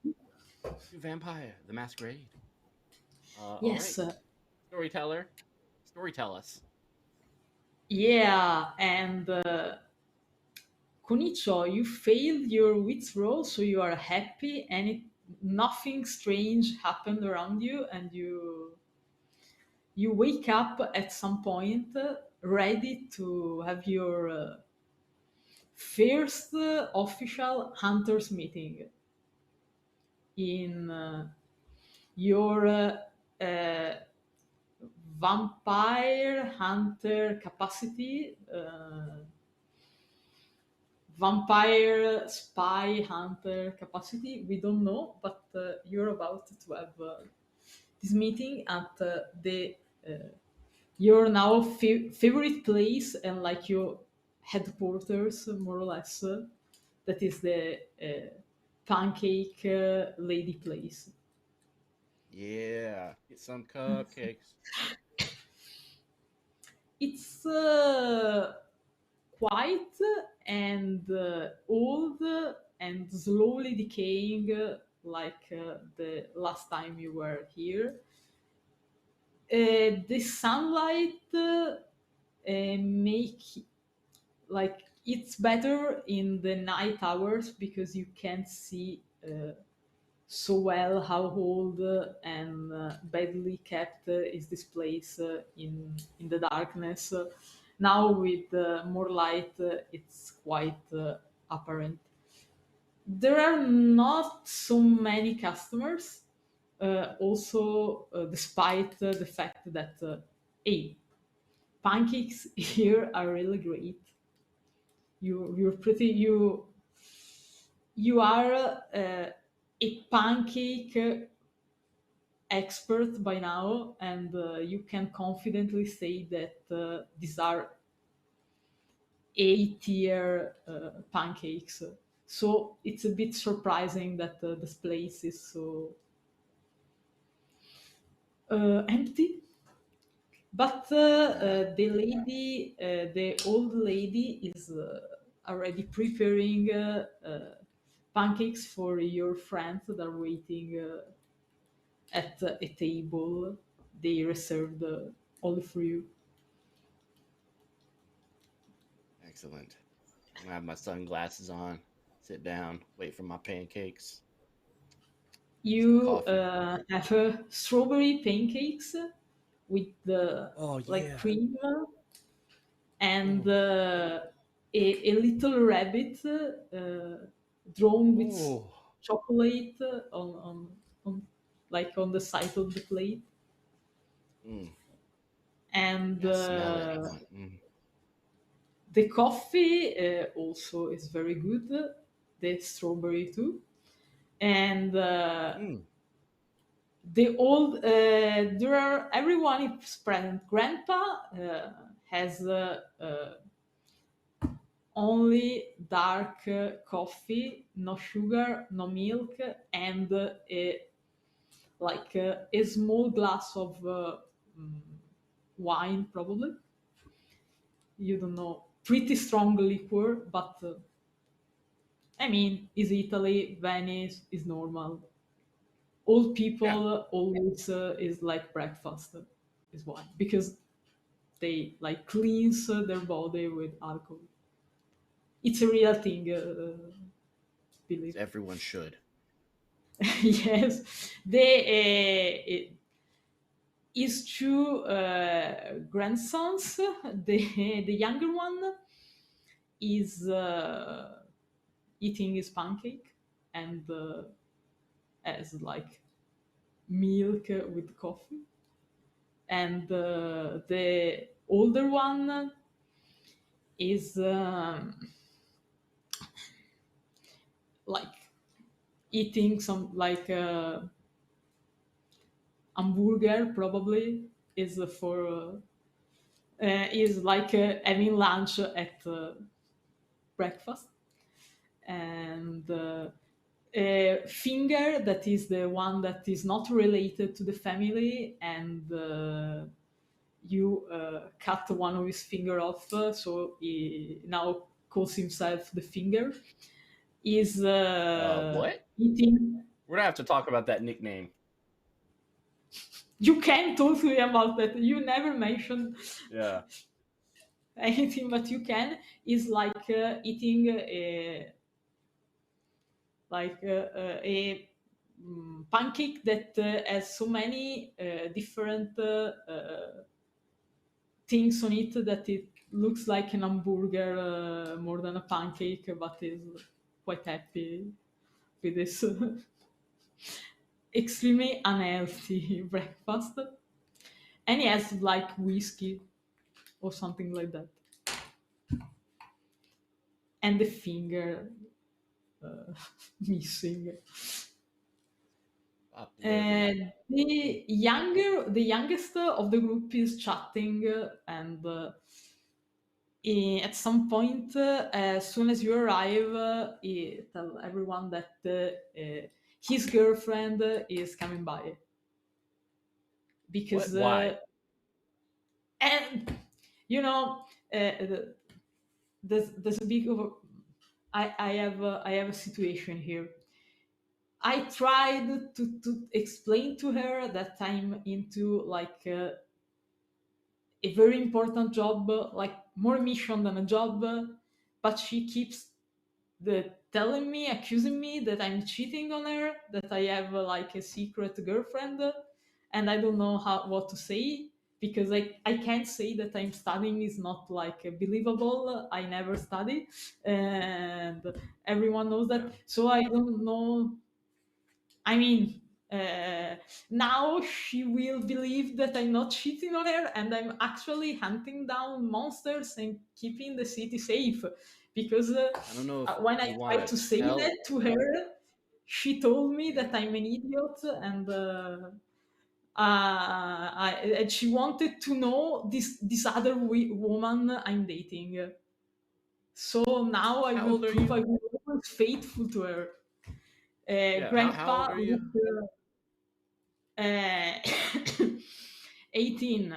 to Vampire the Masquerade. Yes. All right, Storyteller, storytell us. Yeah, and Conicio, you failed your wits roll, so you are happy, and nothing strange happened around you, and you wake up at some point, ready to have your first official hunters meeting in your vampire hunter capacity. Vampire spy hunter capacity, we don't know, but you're about to have this meeting at the your now favorite place and like your headquarters, more or less. That is the pancake lady place. Yeah, get some cupcakes. It's quiet and old and slowly decaying, like the last time you were here. The sunlight make like it's better in the night hours because you can't see so well how old and badly kept is this place in the darkness. Now with more light, it's quite apparent. There are not so many customers. Also, despite the fact that hey, pancakes here are really great. You're pretty you are a pancake expert by now, and you can confidently say that these are A-tier pancakes. So it's a bit surprising that this place is so empty. But the old lady is already preparing pancakes for your friends that are waiting at a table they reserved only for you. Excellent. I'm gonna have my sunglasses on, sit down, wait for my pancakes. Some You coffee. have strawberry pancakes with the Oh like yeah. cream and Oh. a little rabbit drawn with Oh. chocolate on like on the side of the plate. Mm. And I smell it. the coffee also is very good, the strawberry too. And Mm. the old there are everyone is present. Grandpa has only dark coffee, no sugar, no milk, and a small glass of mm, wine, probably. You don't know, pretty strong liquor, but I mean, is Italy, Venice is normal. Old Yeah. people always is like breakfast is wine because they like cleanse their body with alcohol. It's a real thing, believe. Everyone should. Yes, his two grandsons. The younger one is eating his pancake and has like milk with coffee, and the older one is like eating some like hamburger probably is for is like having lunch at breakfast, and finger that is the one that is not related to the family, and you cut one of his finger off, so he now calls himself the finger. is What? eating. We're gonna have to talk about that nickname. You can talk to me about that. You never mentioned Yeah. anything, but you can. Is like eating a pancake that has so many different things on it that it looks like an hamburger more than a pancake, but is quite happy with this extremely unhealthy breakfast. And he has like whiskey or something like that. And the finger missing. Popularity. The youngest of the group is chatting, and at some point, as soon as you arrive, he tell everyone that his girlfriend is coming by because What? Why? and you know there's a big of I have a situation here. I tried to explain to her that I'm into like a very important job, like more mission than a job, but she keeps telling me, accusing me that I'm cheating on her, that I have like a secret girlfriend, and I don't know what to say because I can't say that I'm studying is not like believable. I never study, and everyone knows that. Yeah. So I don't know. I mean, uh, now she will believe that I'm not cheating on her and I'm actually hunting down monsters and keeping the city safe. Because I don't know if when I you want tried to to say tell. that to her, she told me Yeah. that I'm an idiot and and she wanted to know this other woman I'm dating. So now I How will old are prove you? I was always faithful to her. Yeah. How old Grandpa are you? with uh, 18.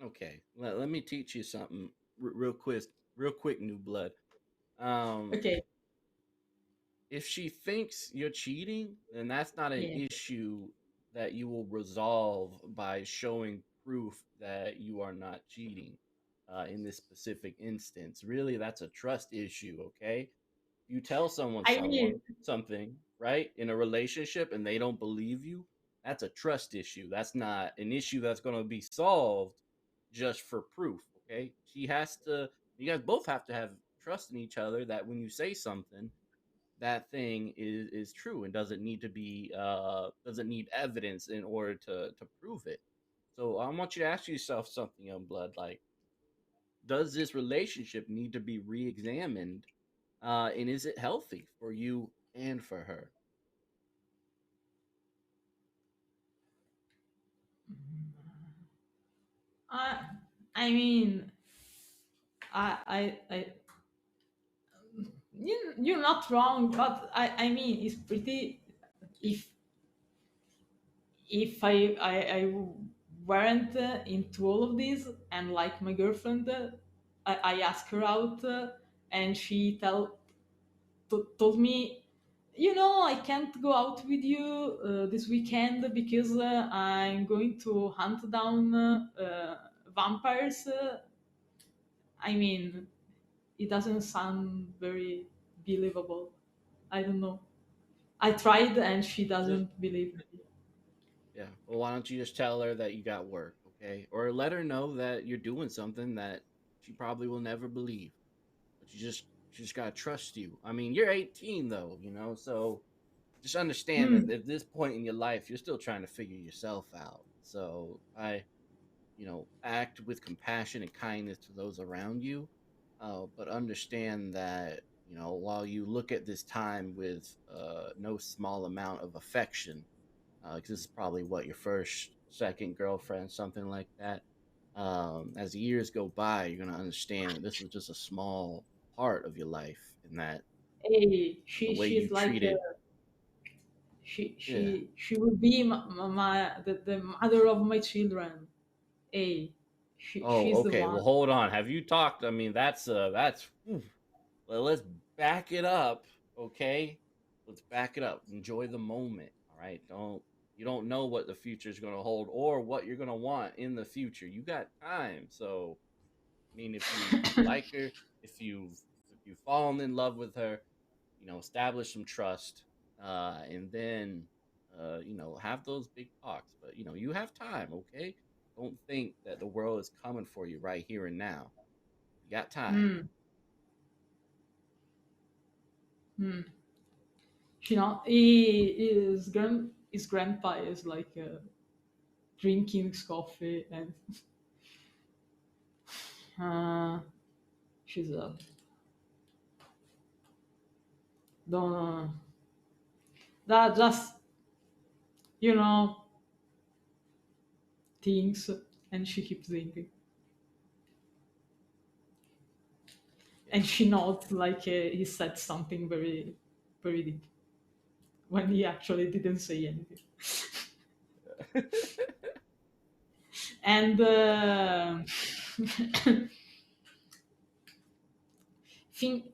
Okay. Let me teach you something real quick. Real quick, new blood. Um, Okay. if she thinks you're cheating, then that's not an Yeah. issue that you will resolve by showing proof that you are not cheating. In this specific instance, really, that's a trust issue. Okay, you tell someone I mean, something, right, in a relationship, and they don't believe you. That's a trust issue. That's not an issue that's going to be solved just for proof. Okay, she has to. You guys both have to have trust in each other that when you say something, that thing is true and doesn't need evidence in order to prove it. So I want you to ask yourself something, young blood. Like, does this relationship need to be re-examined, and is it healthy for you and for her? I, I mean, I you're not wrong, but I mean, it's pretty. If I weren't into all of this and like my girlfriend, I asked her out, and she told me, I can't go out with you this weekend because I'm going to hunt down vampires. I mean, it doesn't sound very believable. I don't know. I tried and she Just doesn't believe me. Yeah. Well, why don't you just tell her that you got work, okay? Or let her know that you're doing something that she probably will never believe. But she just gotta trust you. I mean, you're 18 though, so just understand Hmm. that at this point in your life, you're still trying to figure yourself out. So act with compassion and kindness to those around you. But understand that, while you look at this time with no small amount of affection, because this is probably what your first, second girlfriend, something like that. As the years go by, you're gonna understand that this was just a small part of your life, and that Hey, the way she's you like treated, yeah. she will be the mother of my children. Hey, Oh, she's the okay. one. Well, hold on. Have you talked? I mean, that's. Well, let's back it up. Okay, let's back it up. Enjoy the moment. All right, you don't know what the future is going to hold or what you're going to want in the future. You got time. So, I mean, if you like her, if you've fallen in love with her, establish some trust, and then have those big talks. But you have time. Okay, don't think that the world is coming for you right here and now. You got time. His grandpa is like drinking his coffee, and she's don't that just thinks, and she keeps thinking, and she nods like he said something very, very deep when he actually didn't say anything. And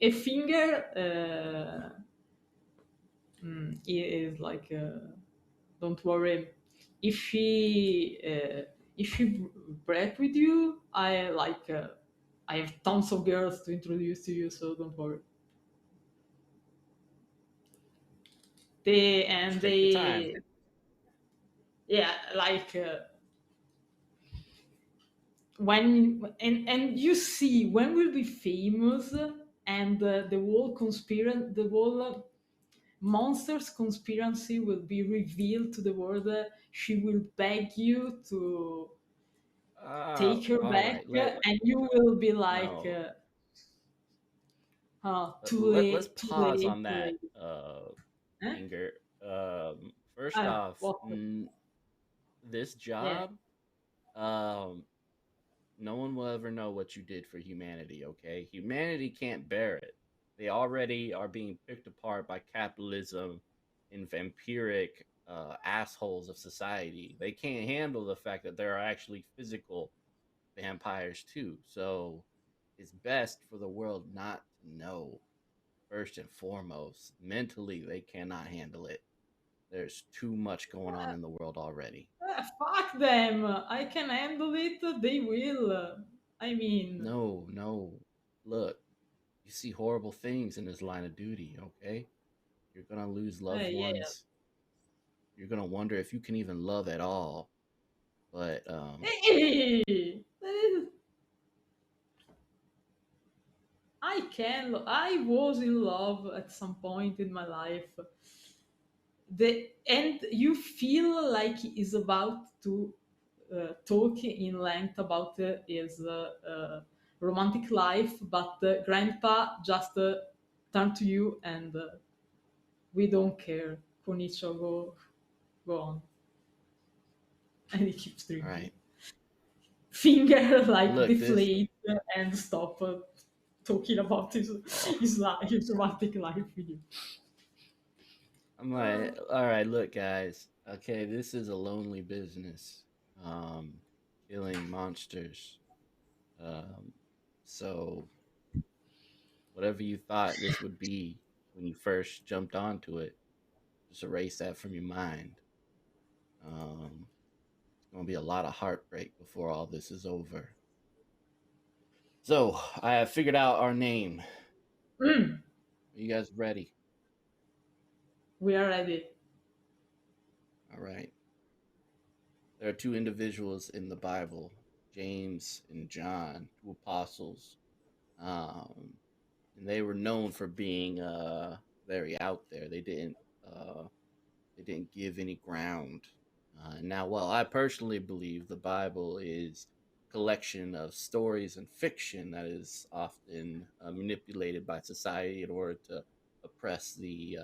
a finger is like, don't worry. If she break with you, I have tons of girls to introduce to you, so don't worry. Just take your time. Yeah, like when and you see when we'll be famous, and the whole monsters conspiracy will be revealed to the world. She will beg you to take her All back, right. and you will be like, No. too Let's late, too pause late, on too that, late. Huh? finger. First off, What? this Yeah. job, no one will ever know what you did for humanity. Okay, humanity can't bear it. They already are being picked apart by capitalism and vampiric assholes of society. They can't handle the fact that there are actually physical vampires too. So it's best for the world not to know. First and foremost, mentally they cannot handle it. There's too much going on in the world already. Fuck them! I can handle it. They will. I mean, No. Look, you see horrible things in this line of duty, okay? You're gonna lose loved yeah. ones. You're gonna wonder if you can even love at all. But Hey! I can. I was in love at some point in my life. And you feel like he is about to talk in length about his romantic life, but Grandpa just turned to you and we don't care. Conicio, go on. And he keeps all drinking. right. Finger like Look, this deflate and stop talking about his life, his romantic life with you. I'm like, all right, look guys. Okay, this is a lonely business. Um killing monsters. Um so whatever you thought this would be when you first jumped onto it, just erase that from your mind. It's gonna be a lot of heartbreak before all this is over. So I have figured out our name. Mm, Are you guys ready? we are ready. All right. There are two individuals in the Bible, James and John, two apostles. Um, and they were known for being very out there. They didn't give any ground. Now, while I personally believe the Bible is a collection of stories and fiction that is often manipulated by society in order to oppress the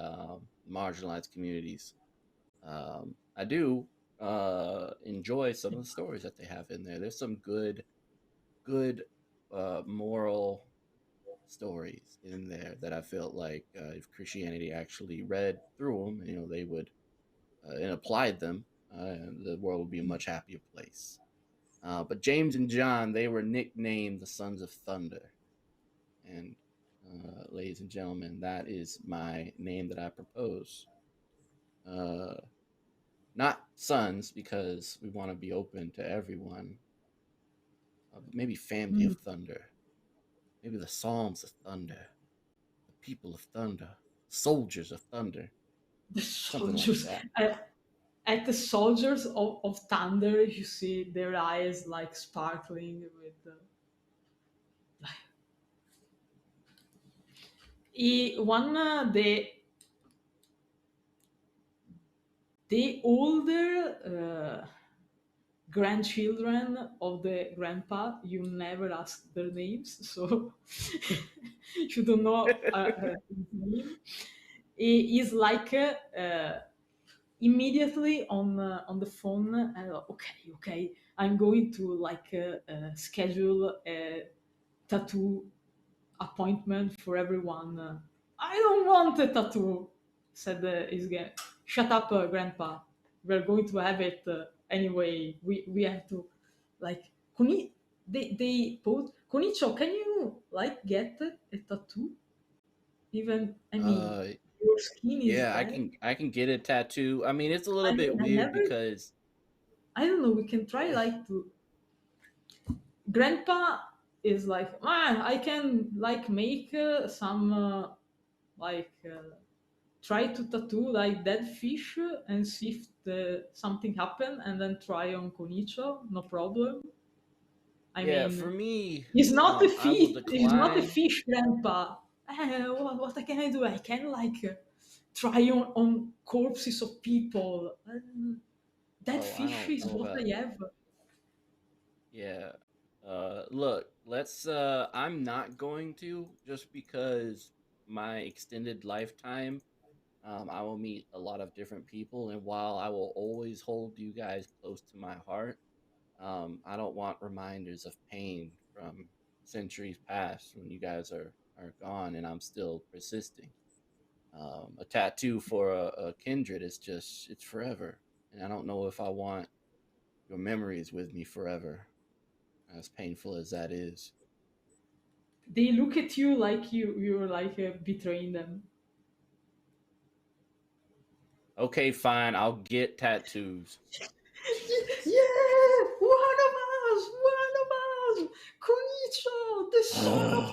marginalized communities, I do enjoy some of the stories that they have in there. There's some good moral stories in there that I felt like if Christianity actually read through them, they would and applied them, the world would be a much happier place. But James and John, they were nicknamed the Sons of Thunder, and ladies and gentlemen, that is my name that I propose. Not sons, because we want to be open to everyone. But maybe family of thunder. Maybe the Psalms of thunder. The people of thunder. Soldiers of thunder. The Something like soldiers. that. At the soldiers of thunder, you see their eyes like sparkling with. The older grandchildren of the grandpa, you never ask their names, so you don't know his name. He is like immediately on the phone. Okay, I'm going to like schedule a tattoo appointment for everyone. I don't want a tattoo, said his guy. Shut up, grandpa. We're going to have it anyway. We have to, like, they both. Conicio, can you like get a tattoo? Even I mean, your skin is Yeah, bad. I can get a tattoo. I mean, it's a little I bit mean, weird because I don't know. We can try like to. Grandpa is like, I can like make some like try to tattoo like dead fish and see if something happen, and then try on Conicio, no problem. I yeah, mean, for me, he's not a I will fish. He's not a decline. fish, Grandpa. What can I do? I can like try on corpses of people. Dead Oh, I fish don't is know what about. I have. Yeah. Look, let's I'm not going to, just because my extended lifetime, I will meet a lot of different people, and while I will always hold you guys close to my heart, I don't want reminders of pain from centuries past when you guys are gone and I'm still persisting. A tattoo for a kindred is just, it's forever, and I don't know if I want your memories with me forever, as painful as that is. They look at you like you're like betraying them. Okay, fine, I'll get tattoos. Yeah, one of us, Conicio, the son of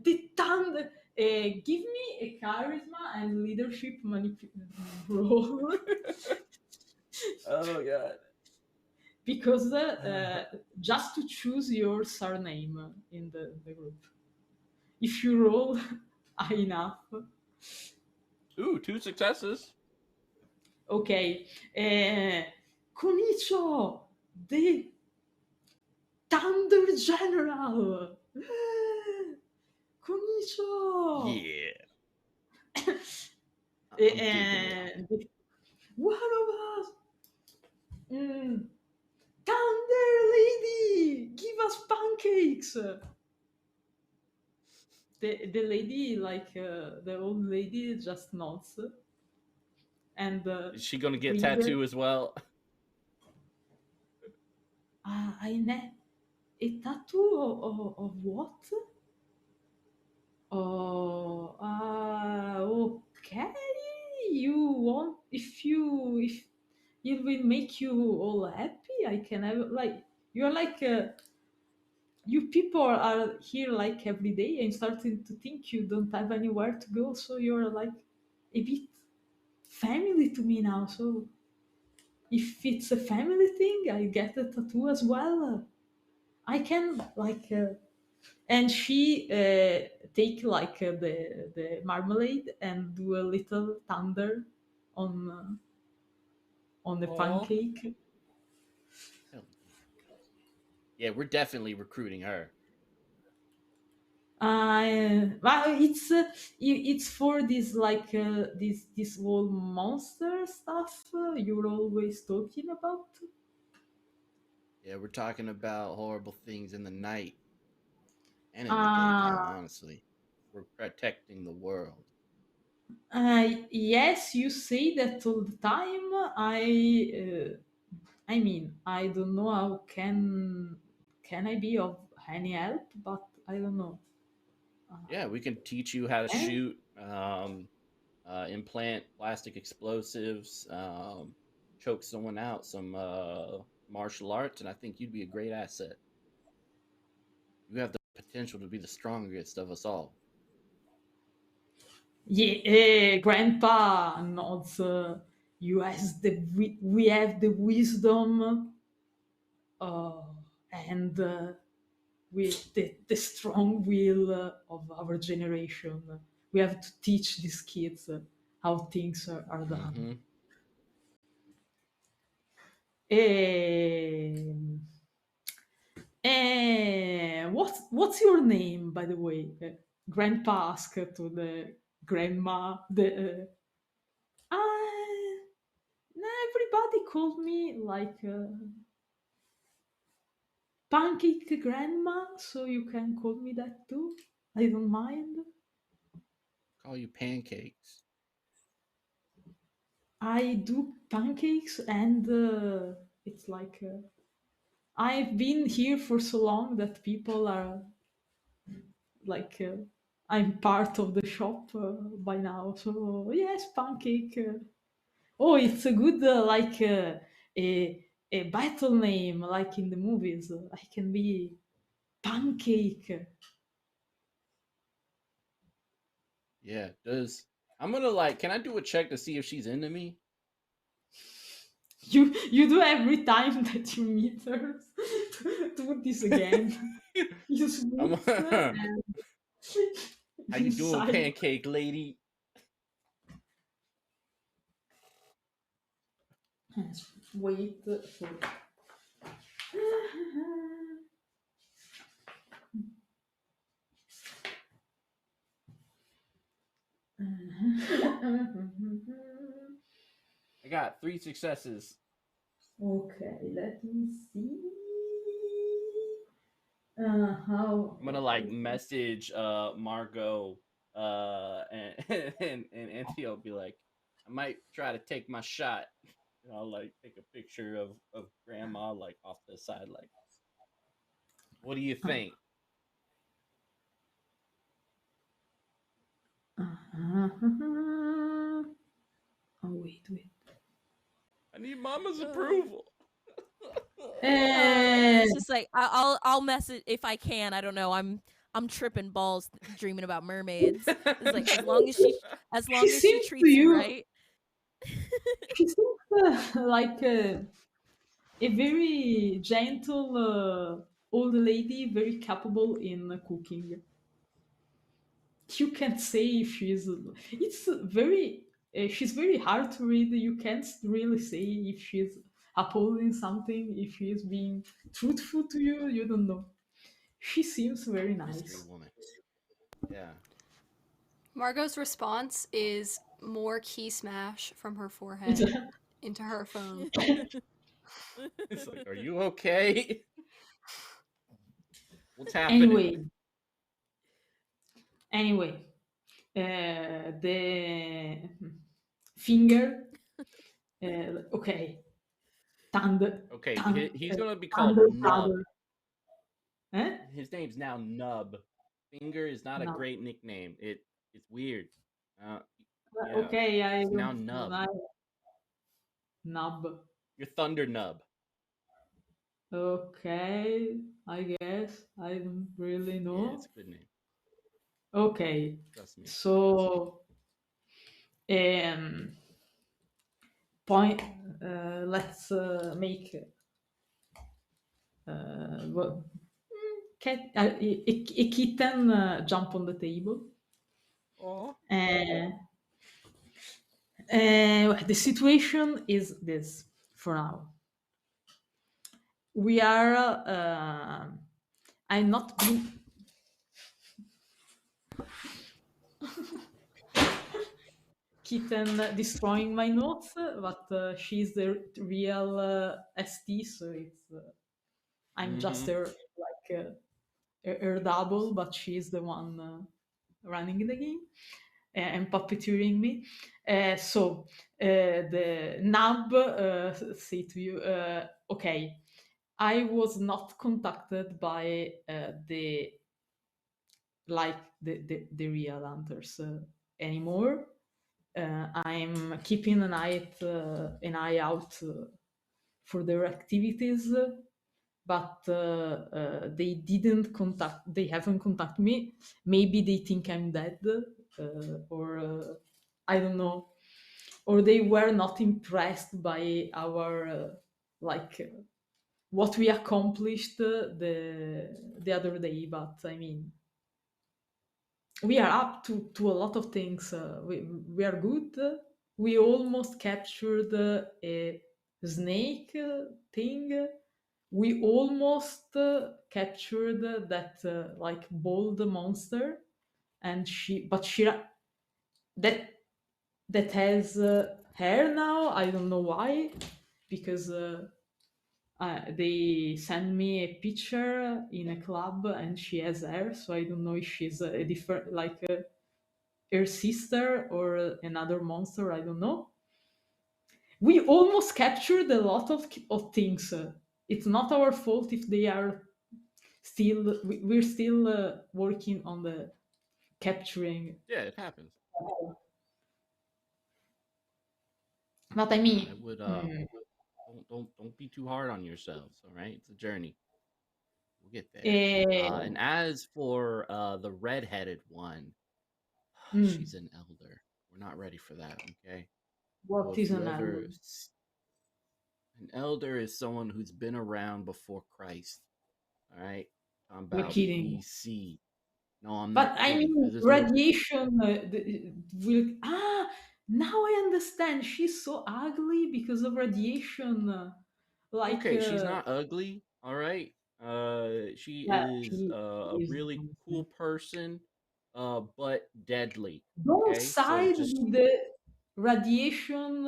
the thunder. Give me a charisma and leadership role. Oh god. Because just to choose your surname in the group. If you roll high enough, Ooh, 2 successes. okay. Conicio, the Thunder General. Conicio. Yeah. I'm digging it. And one of us. Thunder Lady, give us pancakes. The lady, like the old lady, just nods and Is she gonna get bring tattoo as well? a tattoo of what? Oh, okay. You want if it will make you all happy, I can have like you're like you people are here like every day and starting to think you don't have anywhere to go, so you're like a bit family to me now. So if it's a family thing, I get a tattoo as well. I can like and she take like the marmalade and do a little thunder on the Oh. pancake. Hell yeah, we're definitely recruiting her. Well, it's for this like this whole monster stuff you're always talking about. Yeah, we're talking about horrible things in the night and in the daytime, Uh, honestly. We're protecting the world. yes, you say that all the time. I mean, I don't know how can I be of any help, but I don't know. Yeah, we can teach you how to Eh? shoot, implant plastic explosives, choke someone out, some martial arts, and I think you'd be a great asset. You have the potential to be the strongest of us all. Yeah, Grandpa nods. We have the wisdom, and with the strong will of our generation. We have to teach these kids how things are done. Mm-hmm. What's your name, by the way? Grandpa asked to the grandma. Everybody called me like Pancake Grandma, so you can call me that too. I don't mind. Call you pancakes. I do pancakes, and it's like I've been here for so long that people are like I'm part of the shop by now. So yes, pancake. Oh, it's a good a battle name like in the movies. I can be pancake. Yeah, I'm gonna can I do a check to see if she's into me? You do every time that you meet her. Do this again. You sneeze and How you doing, inside. pancake lady? Wait for. I got 3 successes. Okay, let me see. How I'm gonna message Margot and Antiope, be like, I might try to take my shot. And I'll take a picture of grandma off to the side, what do you think? Oh wait. I need mama's approval. It's just like I'll message if I can. I don't know. I'm tripping balls dreaming about mermaids. It's like as long as she seems to treats me you right. she seems like a very gentle old lady, very capable in cooking. You can't say if she's. It's very. She's very hard to read. You can't really say if she's upholding something, if she's being truthful to you. You don't know. She seems very Mystery nice. woman. Yeah. Margot's response is more key smash from her forehead into her phone. It's like, are you okay? What's happening? Anyway, the finger. Okay. Thunder. Okay, he's gonna be called Thunder Nub. brother. Eh? His name's now Nub. Finger is not Nub. a great nickname. It's weird. Yeah, Okay, it's now Nub. Nub. You're Thunder Nub. Okay, I guess. I don't really know. Yeah, it's a good name. Okay. Trust me. So, point. Let's make what cat a kitten jump on the table. Oh. The situation is this for now. We are. I'm not being. Kitten destroying my notes, but she's the real ST, so it's. I'm just her her double, but she's the one running the game and puppeteering me. So the nub say to you, okay, I was not contacted by the like the real hunters anymore. I'm keeping an eye out for their activities, but they haven't contacted me. Maybe they think I'm dead, or I don't know, or they were not impressed by our what we accomplished the other day. But I mean, we are up to a lot of things. We are good. We almost captured a snake thing. We almost captured that bold monster, and she that that has hair now. I don't know why, because they send me a picture in a club and she has hair, so I don't know if she's a different, her sister or another monster. I don't know. We almost captured a lot of things. It's not our fault if they are still. We're still working on the capturing. Yeah, it happens. But I mean, I would don't be too hard on yourselves. All right, it's a journey. We'll get there. And as for the redheaded one, she's an elder. We're not ready for that. Okay. What So is an elder? An elder is someone who's been around before Christ. All right. I'm You're about kidding. BC. No, I'm But not I kidding. mean, radiation will. Now I understand. She's so ugly because of radiation. Okay, she's not ugly. All right. She is a is really cool person, but deadly. Don't Okay, so side just with the radiation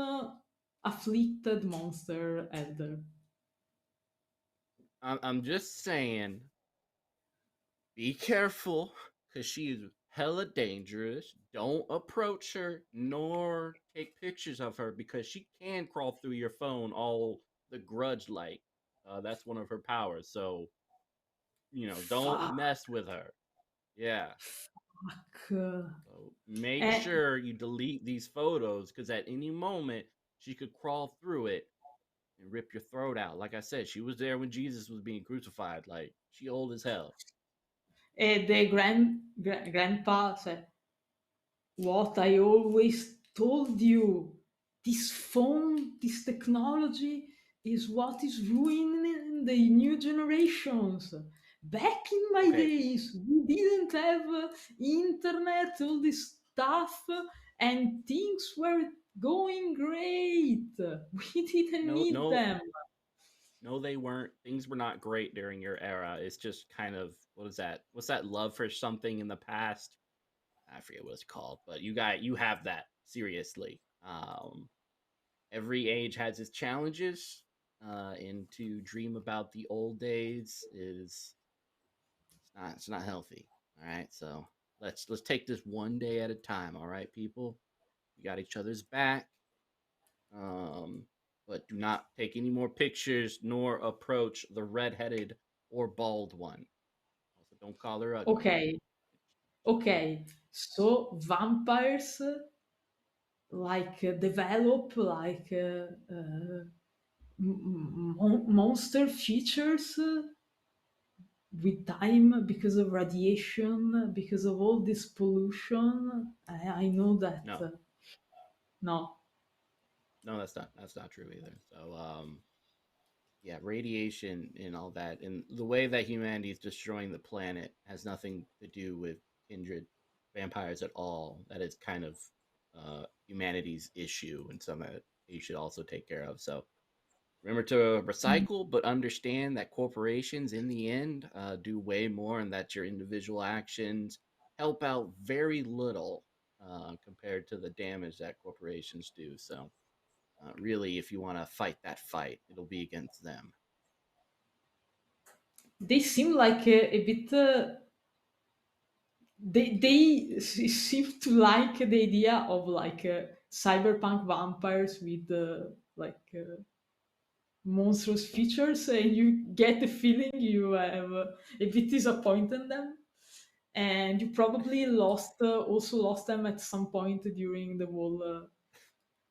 afflicted monster elder. I'm just saying, be careful, because she is hella dangerous. Don't approach her nor take pictures of her, because she can crawl through your phone all the grudge like. That's one of her powers. So, don't Fuck. mess with her. Yeah. Fuck. So make sure you delete these photos, because at any moment she could crawl through it and rip your throat out. Like I said, she was there when Jesus was being crucified. Like, she old as hell. The grandpa said, "What I always told you, this phone, this technology is what is ruining the new generations. Back in my days, we didn't have internet, all this stuff, and things were going great. We didn't need them." No, they weren't. Things were not great during your era. It's just kind of, what is that? What's that love for something in the past? I forget what it's called, but you have that, seriously. Every age has its challenges, and to dream about the old days it's not healthy. All right, so let's take this one day at a time. All right, people, we got each other's back. But do not take any more pictures nor approach the redheaded or bald one. Also, don't call her ugly. Okay. So vampires develop monster features with time because of radiation, because of all this pollution. I know that. No. No, that's not true either. So, yeah, radiation and all that, and the way that humanity is destroying the planet has nothing to do with kindred vampires at all. That is kind of humanity's issue, and something that you should also take care of. So remember to recycle, but understand that corporations in the end do way more, and that your individual actions help out very little compared to the damage that corporations do. So really, if you want to fight that fight, it'll be against them. They seem like a bit. They seem to like the idea of cyberpunk vampires with monstrous features, and you get the feeling you have a bit disappointed them. and you probably also lost them at some point during the whole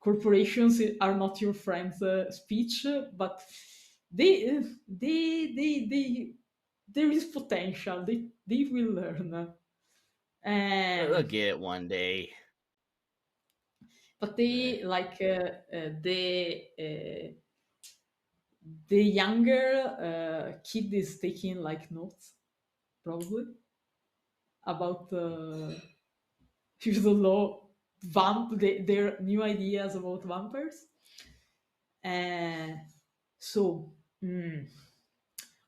corporations are not your friends speech, but they there is potential. They will learn. They'll get it one day. But they like the younger kid is taking like notes probably about you don't know their new ideas about vampires. So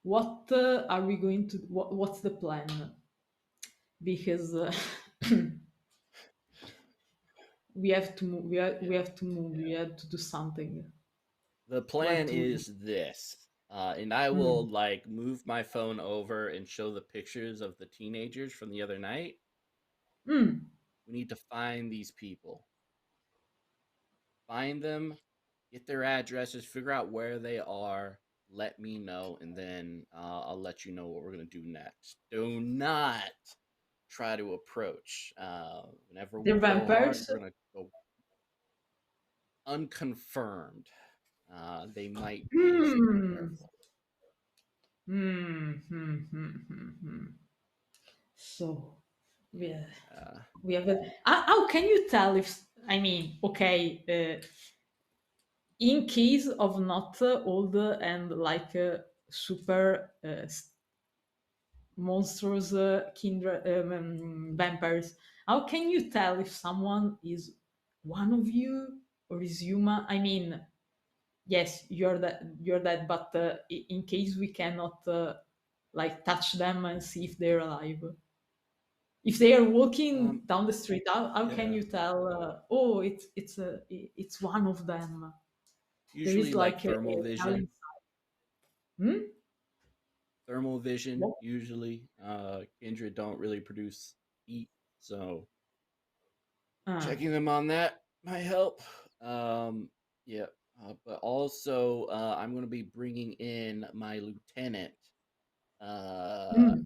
what are we going to what's the plan? Because we have to move. We have to move. We have to do something. The plan is this, and I will like move my phone over and show the pictures of the teenagers from the other night. We need to find these people, find them, get their addresses, figure out where they are. Let me know, and then I'll let you know what we're gonna do next. Do not try to approach. Whenever we The go hard, vampires? we're gonna go unconfirmed. They might be, so be careful. So we have how can you tell if I mean okay in case of not old and like super monstrous kindred vampires, how can you tell if someone is one of you or is human? I mean, yes, you're that, but in case we cannot like touch them and see if they're alive, if they are walking down the street, how can you tell oh it's one of them? There Usually is like like thermal a vision. Thermal vision, What? usually. Kindred don't really produce heat, so checking them on that might help. Yeah, but also I'm going to be bringing in my lieutenant. Her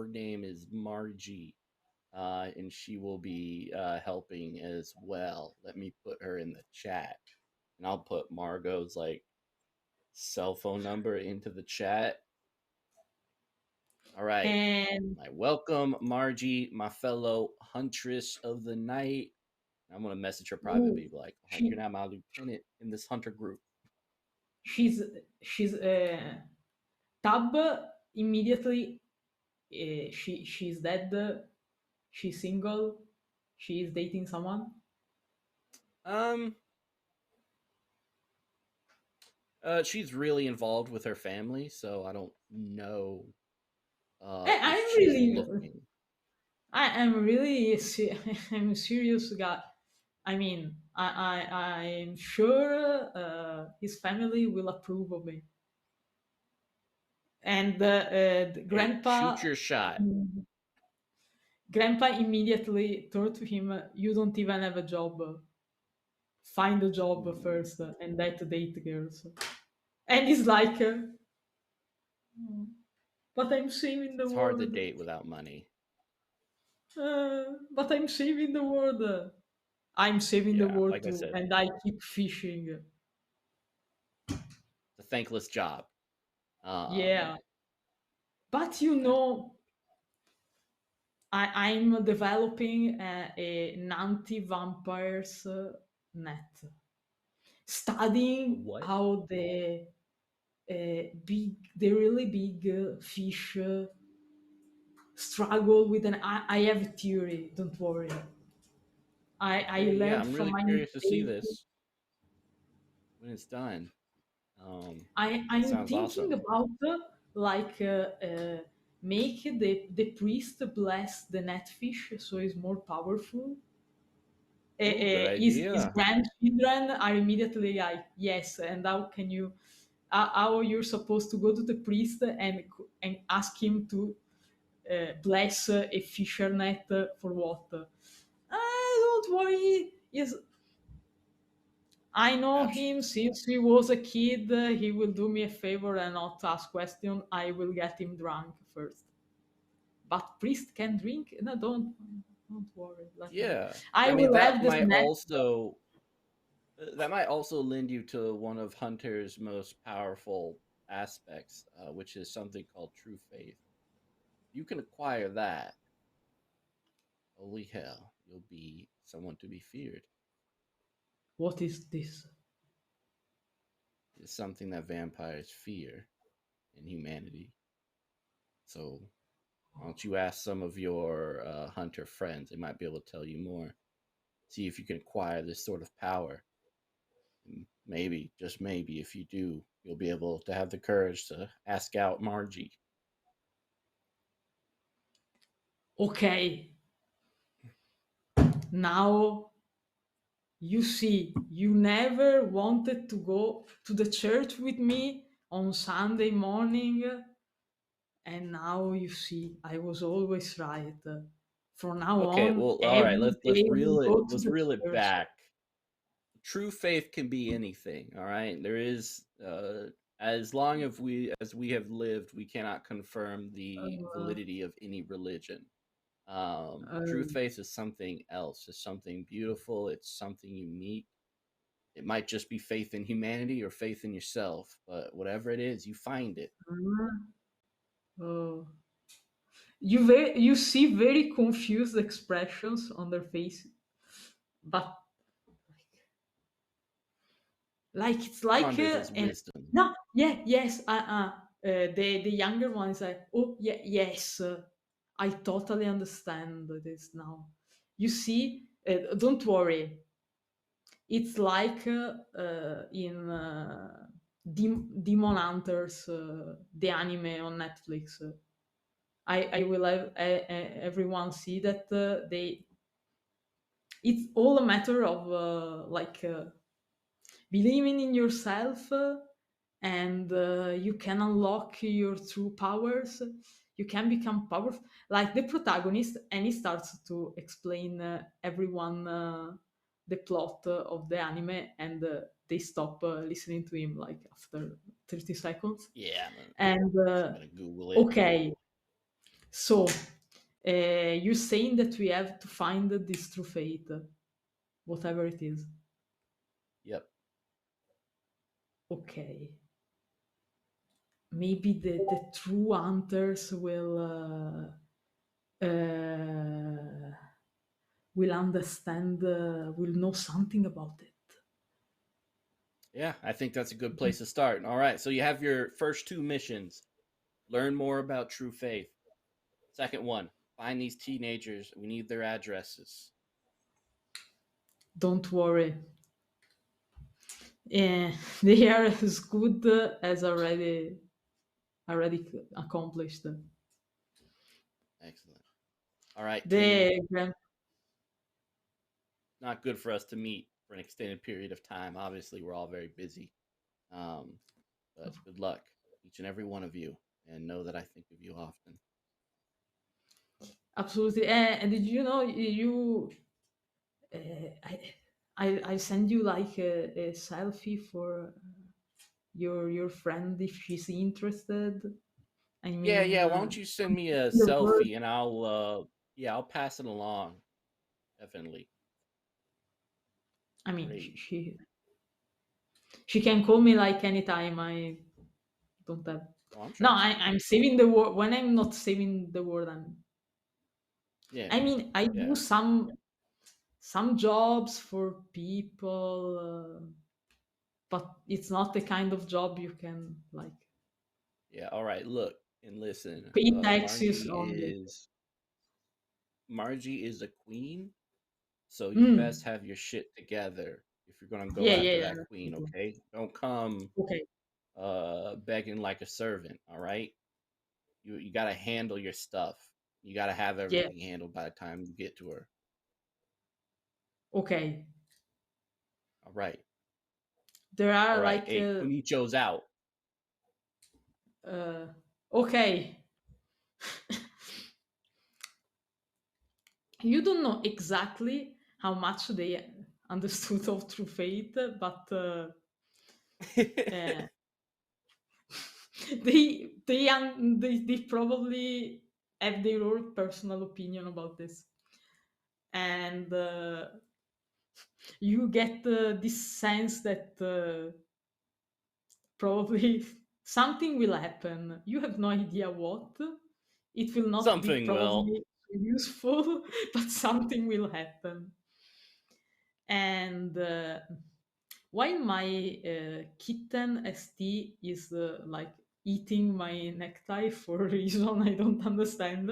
name is Margie, and she will be helping as well. Let me put her in the chat, and I'll put Margot's like cell phone number into the chat. All right. And I welcome Margie, my fellow huntress of the night. I'm gonna message her privately, be like, "Oh, you're now my lieutenant in this hunter group." she's Tab immediately. She's dead. She's single. She is dating someone. She's really involved with her family, so I don't know I'm if she's really, looking. I'm really, I'm a serious guy. I mean, I'm sure his family will approve of me. And Hey, Grandpa, shoot your shot. Grandpa immediately told to him, "You don't even have a job. Find a job first, and that date girls." And he's like, "But I'm saving the It's world. hard to date without money. But I'm saving the world. I'm saving the Yeah, world like I too, said, and I keep fishing." it's a thankless job. Yeah, but you know, I'm developing an anti-vampires net, studying What? how the really big fish struggle with an. I have a theory. Don't worry. I Okay, yeah, learned I'm from really my curious to see mistake. this when it's done. I'm Sounds thinking awesome. about like make the priest bless the netfish so he's more powerful. Ooh, good His idea. grandchildren are immediately like yes, and how can you? How you're supposed to go to the priest and ask him to bless a fisher net for what? Don't worry. Yes, I know Gotcha. him since he was a kid. He will do me a favor and not ask question. I will get him drunk first. but priest can drink. No, don't worry. Yeah, I mean will have that this might next. also lend you to one of Hunter's most powerful aspects, which is something called true faith. You can acquire that. Holy hell, you'll be someone to be feared. What is this? It's something that vampires fear in humanity. So why don't you ask some of your hunter friends? They might be able to tell you more. See if you can acquire this sort of power. And maybe, just maybe, if you do, you'll be able to have the courage to ask out Margie. Okay. Now you see, you never wanted to go to the church with me on Sunday morning, and now you see, I was always right. From now Okay, on, well, all right. every Let's day we go to let's the reel it church. back. True faith can be anything. All right, there is as long as we have lived, we cannot confirm the validity of any religion. True faith is something else. It's something beautiful. It's something unique. It might just be faith in humanity or faith in yourself, but whatever it is, you find it. Oh. You see very confused expressions on their face, but like it's like Ponder this wisdom. no, yeah, yes, the younger one is like, oh yeah, yes, I totally understand this now. You see, don't worry. It's like in Demon Hunters, the anime on Netflix. I will have everyone see that it's all a matter of believing in yourself, and you can unlock your true powers. You can become powerful like the protagonist, and he starts to explain everyone the plot of the anime, and they stop listening to him like after 30 seconds. Yeah, And I'm gonna Google it. okay, so you're saying that we have to find this true fate, whatever it is. Yep. Okay. Maybe the true hunters will understand, will know something about it. Yeah, I think that's a good place to start. All right, so you have your first two missions. Learn more about true faith. Second one, find these teenagers. We need their addresses. Don't worry. They are as good as already accomplished. Excellent. All right, The not good for us to meet for an extended period of time. Obviously, we're all very busy. But good luck, each and every one of you, and know that I think of you often. Absolutely. And did you know you? I send you like a selfie for your friend if she's interested. I mean, Yeah. Why don't you send me a your bird. selfie and I'll pass it along. Definitely. I mean, Great. she can call me like anytime. I don't have. Oh, I'm No, sure. I'm saving the word. When I'm not saving the word, Yeah. I mean, I do some jobs for people, but it's not the kind of job you can like. Yeah. All right. Look and listen. Pay taxes only. Margie is a queen, so you best have your shit together if you're gonna go after that queen. Okay, don't come begging like a servant. All right, you gotta handle your stuff. You gotta have everything handled by the time you get to her. Okay. All right. There are All right. like Hey, Conicio's out. okay. You don't know exactly how much they understood of true faith, but they probably have their own personal opinion about this. And you get this sense that probably something will happen. You have no idea what. It will not be Something will. probably useful, but something will happen. And while my kitten ST is like eating my necktie for a reason I don't understand,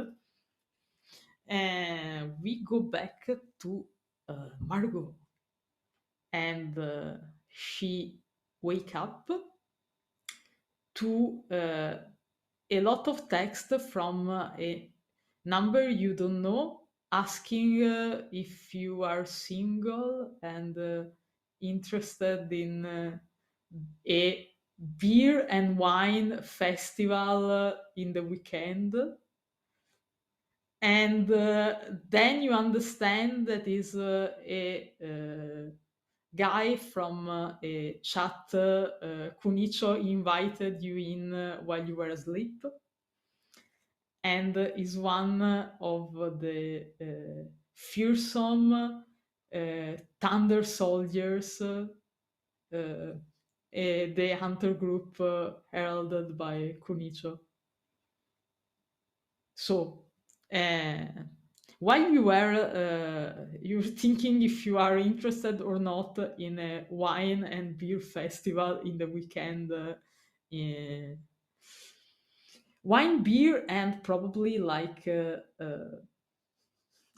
we go back to Margot, and she wake up to a lot of text from a number you don't know, asking if you are single and interested in a beer and wine festival in the weekend. And then you understand that is a guy from a chat. Conicio invited you in while you were asleep, and is one of the fearsome Thunder Soldiers, the hunter group heralded by Conicio. So, while you're thinking if you are interested or not in a wine and beer festival in the weekend, wine, beer, and probably like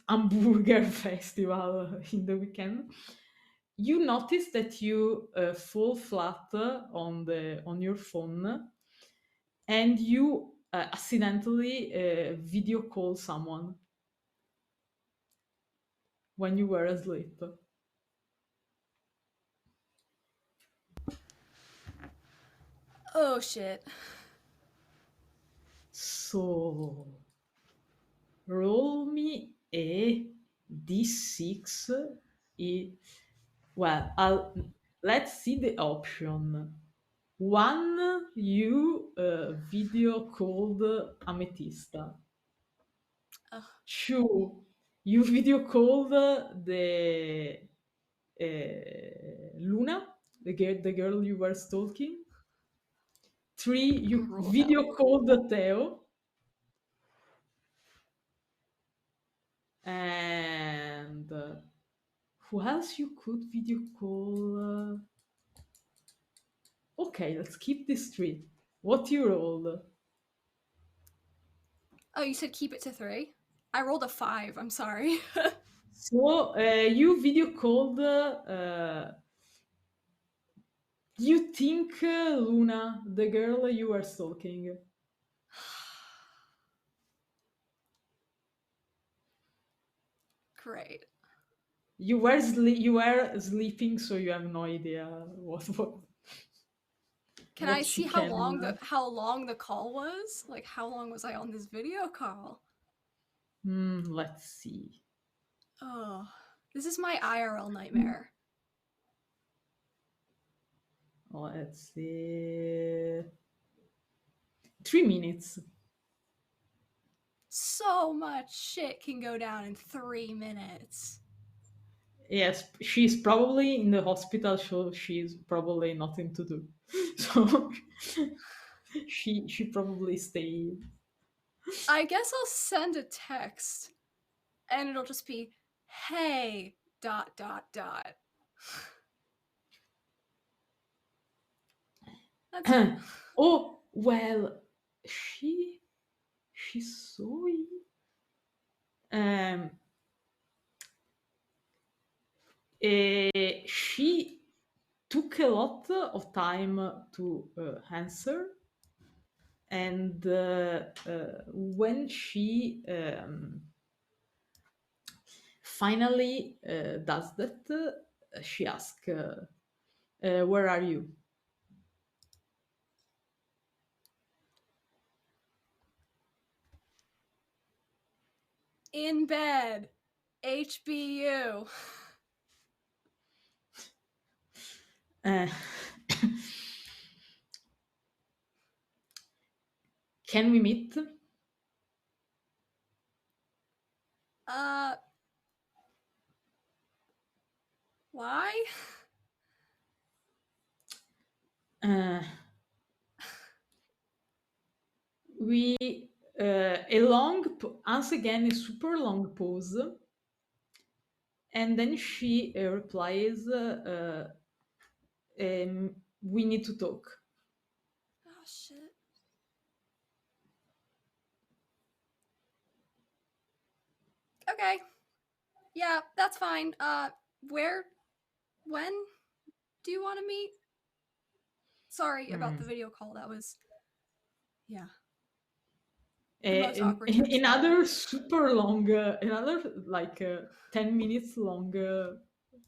hamburger festival in the weekend, you notice that you fall flat on your phone, and you accidentally video call someone when you were asleep. Oh shit. So roll me a d6. Let's see the option. One, you video called Amethysta. Ugh. Two, you video called the Luna, the girl you were stalking. Three, you Roll that video one. called Theo. And who else you could video call? Okay, let's keep this three. What you rolled? Oh, you said keep it to 3? I rolled a 5. I'm sorry. So you video called. You think Luna, the girl you were stalking? Great. You were sleeping, so you have no idea what. Can What I she see how can, long the call was? Like how long was I on this video call? Let's see. Oh, this is my IRL nightmare. Let's see. 3 minutes. So much shit can go down in 3 minutes. Yes, she's probably in the hospital, so she's probably nothing to do. So she probably stayed. I guess I'll send a text and it'll just be, hey, ... That's it. Oh well, she saw you. She took a lot of time to answer, and when she finally does that, she asks, "Where are you?" In bed. HBU. Uh, can we meet? Uh, we a long once again a super long pause, and then she replies, "We need to talk." Oh shit. Okay. Yeah, that's fine. When do you want to meet? Sorry about the video call. That was, yeah. The most awkward text Another super long, another like 10 minutes long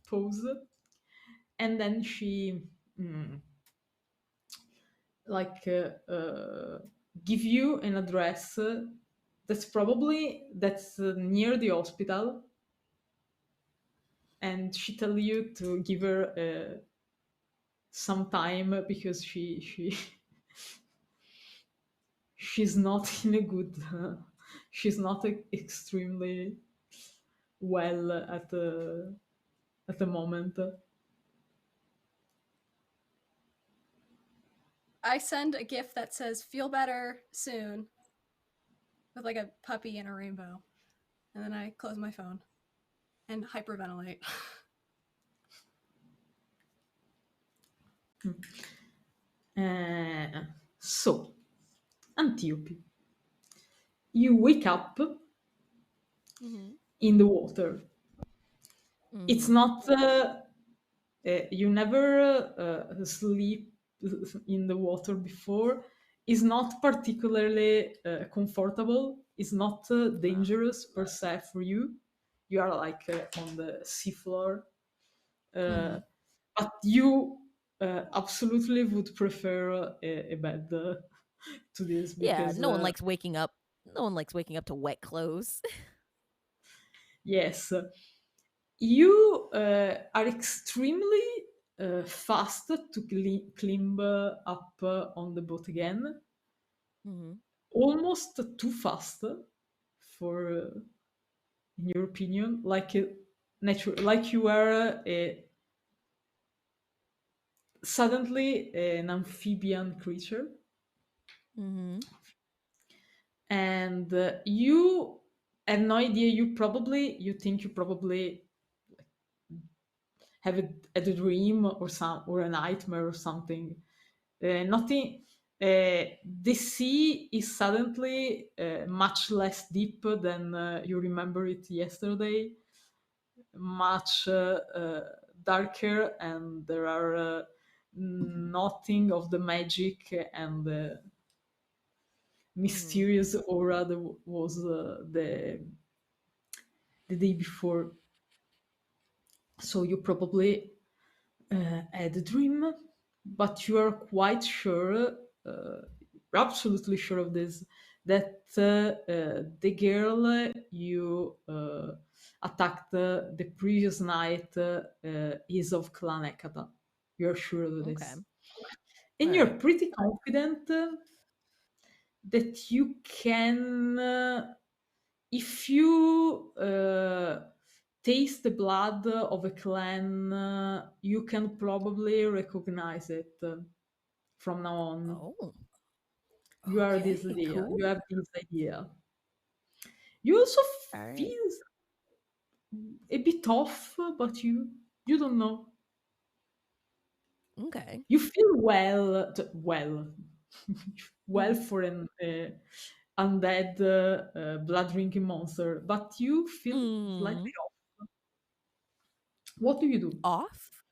pause, and then she like give you an address that's near the hospital, and she tell you to give her some time because she she's not in a good she's not extremely well at the moment. I send a GIF that says "Feel better soon," with like a puppy and a rainbow, and then I close my phone and hyperventilate. So, Antiope, you wake up in the water. It's not you never sleep in the water before. It's not particularly comfortable. It's not dangerous per se for you. You are like on the seafloor, but you absolutely would prefer a bed to this Yeah, because no one likes waking up. No one likes waking up to wet clothes. yes, you are extremely fast to climb up on the boat again. Almost too fast for, in your opinion, like like you are suddenly an amphibian creature, and you have no idea. You think you probably have a dream or a nightmare or something. Nothing. The sea is suddenly much less deep than you remember it yesterday. Much darker, and there are nothing of the magic and the mysterious aura that was the day before. So you probably had a dream, but you are quite sure, absolutely sure of this, that the girl you attacked the previous night is of Clan Ekata. You're sure of this. Okay. And you're pretty confident that you can, if you taste the blood of a clan, you can probably recognize it from now on. Oh. You are Okay, this idea. cool. You have this idea. You also All right. feel a bit off, but you don't know. Okay. You feel well for an undead blood drinking monster, but you feel slightly off. What do you do? Off?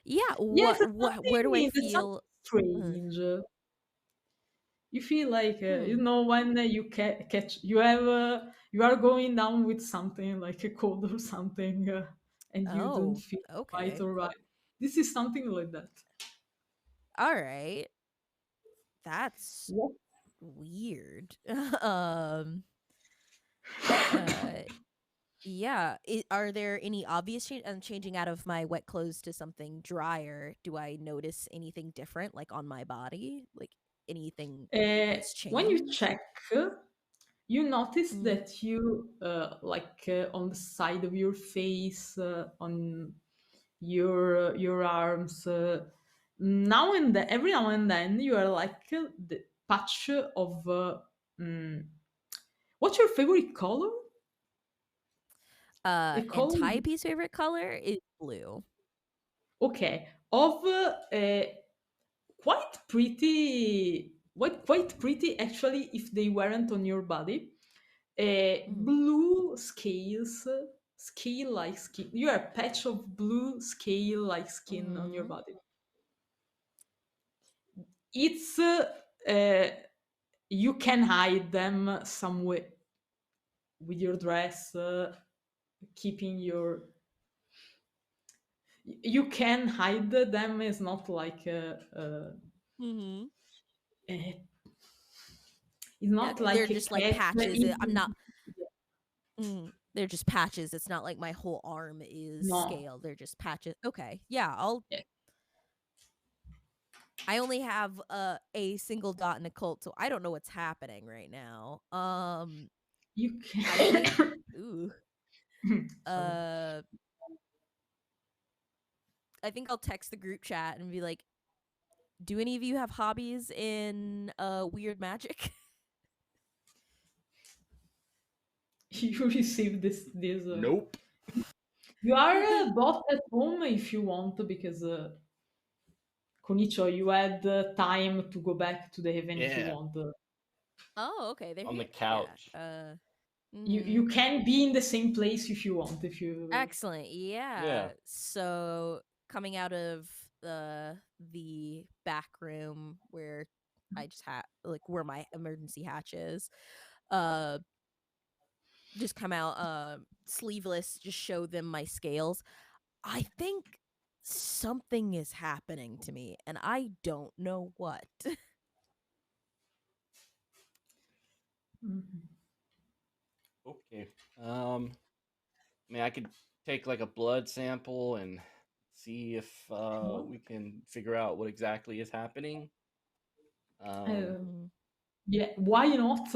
Yeah. Yes, Where do I that's feel? something strange. You feel like when you catch you are going down with something like a cold or something, and you don't Oh, feel quite okay. all right. This is something like that. All right. That's What? weird. Yeah. Are there any obvious change? I'm changing out of my wet clothes to something drier. Do I notice anything different, like on my body? Like anything has When you changed? check, you notice that you on the side of your face, on your arms. Now and then, every now and then, you are like the patch of. What's your favorite color? A color? Antiope's favorite color is blue. Okay, of quite pretty. Quite pretty actually. If they weren't on your body, blue scales, scale-like skin. You are a patch of blue scale-like skin on your body. It's you can hide them some way with your dress, keeping your. You can hide them. It's not like it's not like they're a just like cat patches. I'm not. Yeah. They're just patches. It's not like my whole arm is No. scaled. They're just patches. Okay, yeah, Yeah. I only have a single dot in a cult, so I don't know what's happening right now. You can. I think. Ooh. Sorry. I think I'll text the group chat and be like, "Do any of you have hobbies in weird magic?" You receive this. Nope. You are both at home if you want, because Conicio, you had time to go back to the event if you Yeah. want. Oh, okay. They're On the here. couch. Yeah. You can be in the same place if you want. If you Excellent. Yeah. Yeah. So coming out of the back room where I just had like where my emergency hatch is, just come out sleeveless, just show them my scales. I think something is happening to me and I don't know what. Okay. I mean, I could take like a blood sample and see if we can figure out what exactly is happening. Yeah, why not?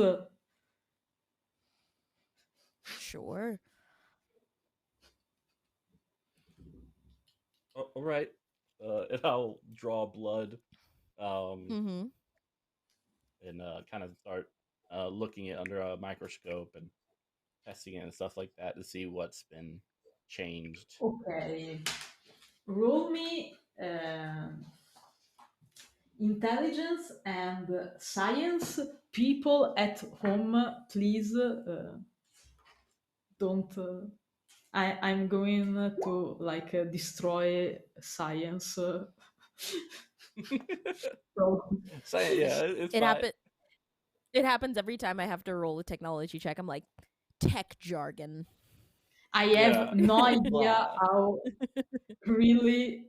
Sure. All right. And I'll draw blood. And kind of start looking it under a microscope and testing it and stuff like that to see what's been changed. Okay. Roll me intelligence and science. People at home, please don't. I'm going to like destroy science. Yeah, it's fine. It happens every time I have to roll a technology check. I'm like, tech jargon. I have no idea Blah. how really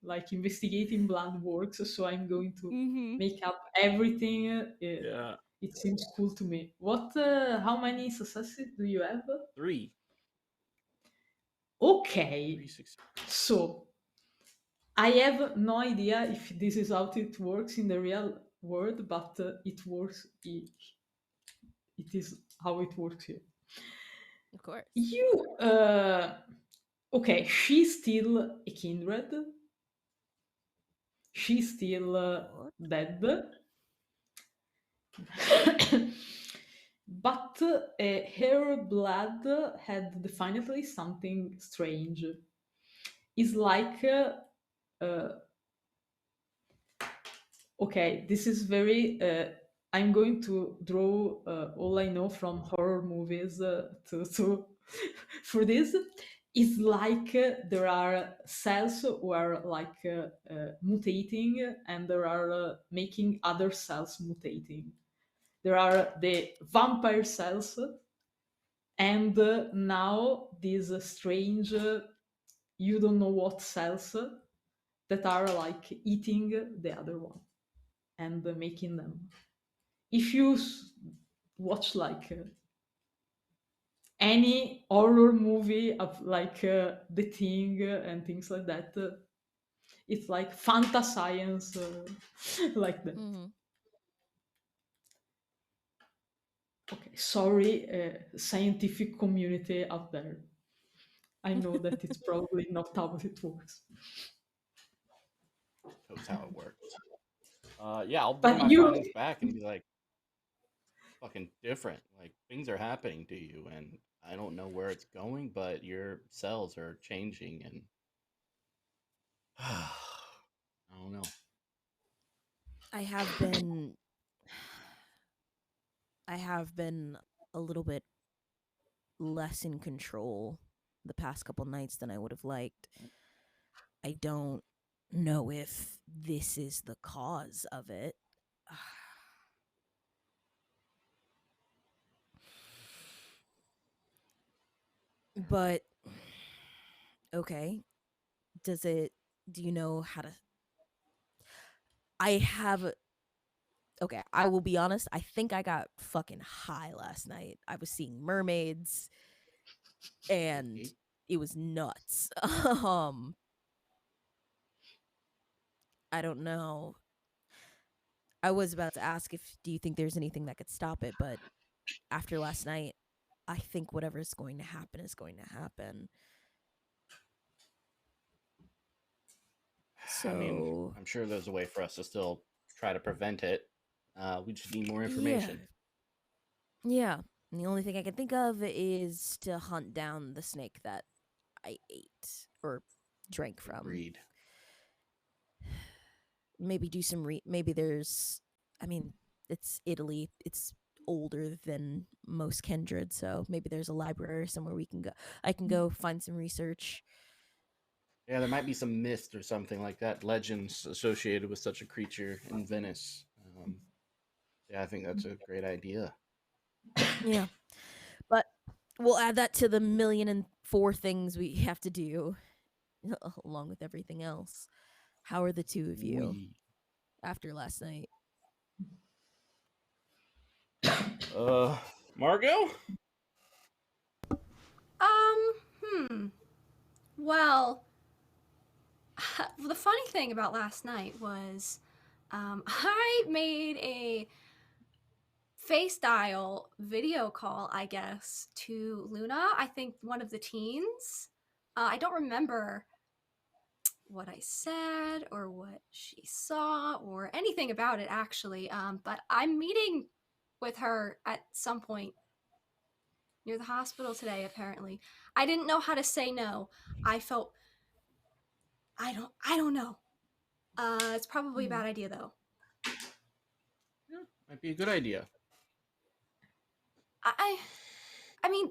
like investigating blood works, so I'm going to make up everything. Yeah. It seems cool to me. What? How many successes do you have? 3. Okay. 3 6. So I have no idea if this is how it works in the real world, but it works. It is how it works here. Of course. You okay? She's still a kindred. She's still dead. But her blood had definitely something strange. It's like okay, this is very. I'm going to draw all I know from horror movies to for this. It's like there are cells who are like mutating, and there are making other cells mutating. There are the vampire cells, and now these strange, you don't know what cells that are like eating the other one and making them. If you watch like any horror movie of like The Thing and things like that, it's like fantascience like that. Okay, sorry, scientific community out there. I know that it's probably not how it works. Shows how it works. Yeah, I'll bring But my you, findings back and be like, fucking different. Like things are happening to you, and I don't know where it's going, but your cells are changing, and I don't know. I have been a little bit less in control the past couple nights than I would have liked. I don't know if this is the cause of it. But okay, do you know how to okay, I will be honest, I think I got fucking high last night. I was seeing mermaids and Okay. it was nuts. I don't know. I was about to ask do you think there's anything that could stop it, but after last night, I think whatever's going to happen is going to happen. So I mean, I'm sure there's a way for us to still try to prevent it. We just need more information. Yeah. And the only thing I can think of is to hunt down the snake that I ate or drank from. Agreed. Maybe do some maybe there's, I mean, it's Italy. It's older than most kindred, so maybe there's a library somewhere we can go. I can go find some research. Yeah, there might be some myth or something like that, legends associated with such a creature in Venice. Yeah, I think that's a great idea. Yeah. But we'll add that to the 1,000,004 things we have to do along with everything else. How are the two of you after last night? Margot? Well, the funny thing about last night was I made a FaceDial video call, I guess, to Luna. I think one of the teens. I don't remember what I said or what she saw or anything about it, actually. But I'm meeting with her at some point near the hospital today, apparently. I didn't know how to say no. I felt I don't know. It's probably a bad idea though. Yeah, might be a good idea. I mean,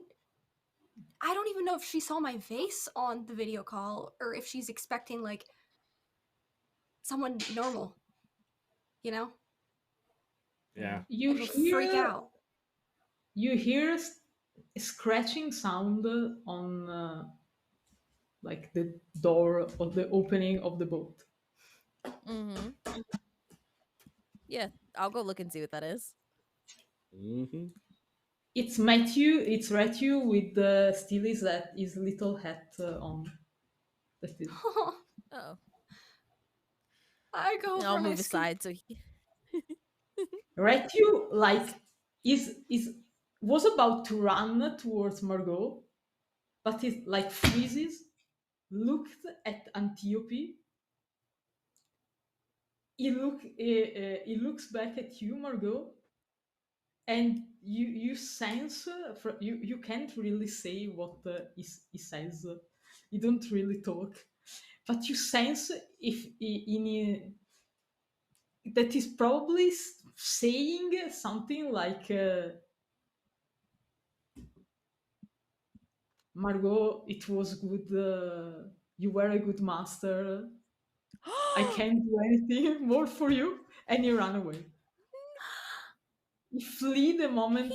I don't even know if she saw my face on the video call or if she's expecting like someone normal. You know? Yeah. you It'll freak hear out. you hear a scratching sound on like the door of the opening of the boat. Mm-hmm. Yeah, I'll go look and see what that is. Mm-hmm. It's Matthew with still his little hat on. That's it. Oh, I go over I'll and I move scoop. aside so he... Matthew is was about to run towards Margot, but he like freezes, looked at Antiope. He looks back at you, Margot, and you sense you can't really say what he says. You don't really talk, but you sense if that is probably saying something like. Margot, it was good. You were a good master. I can't do anything more for you. And you run away. You flee the moment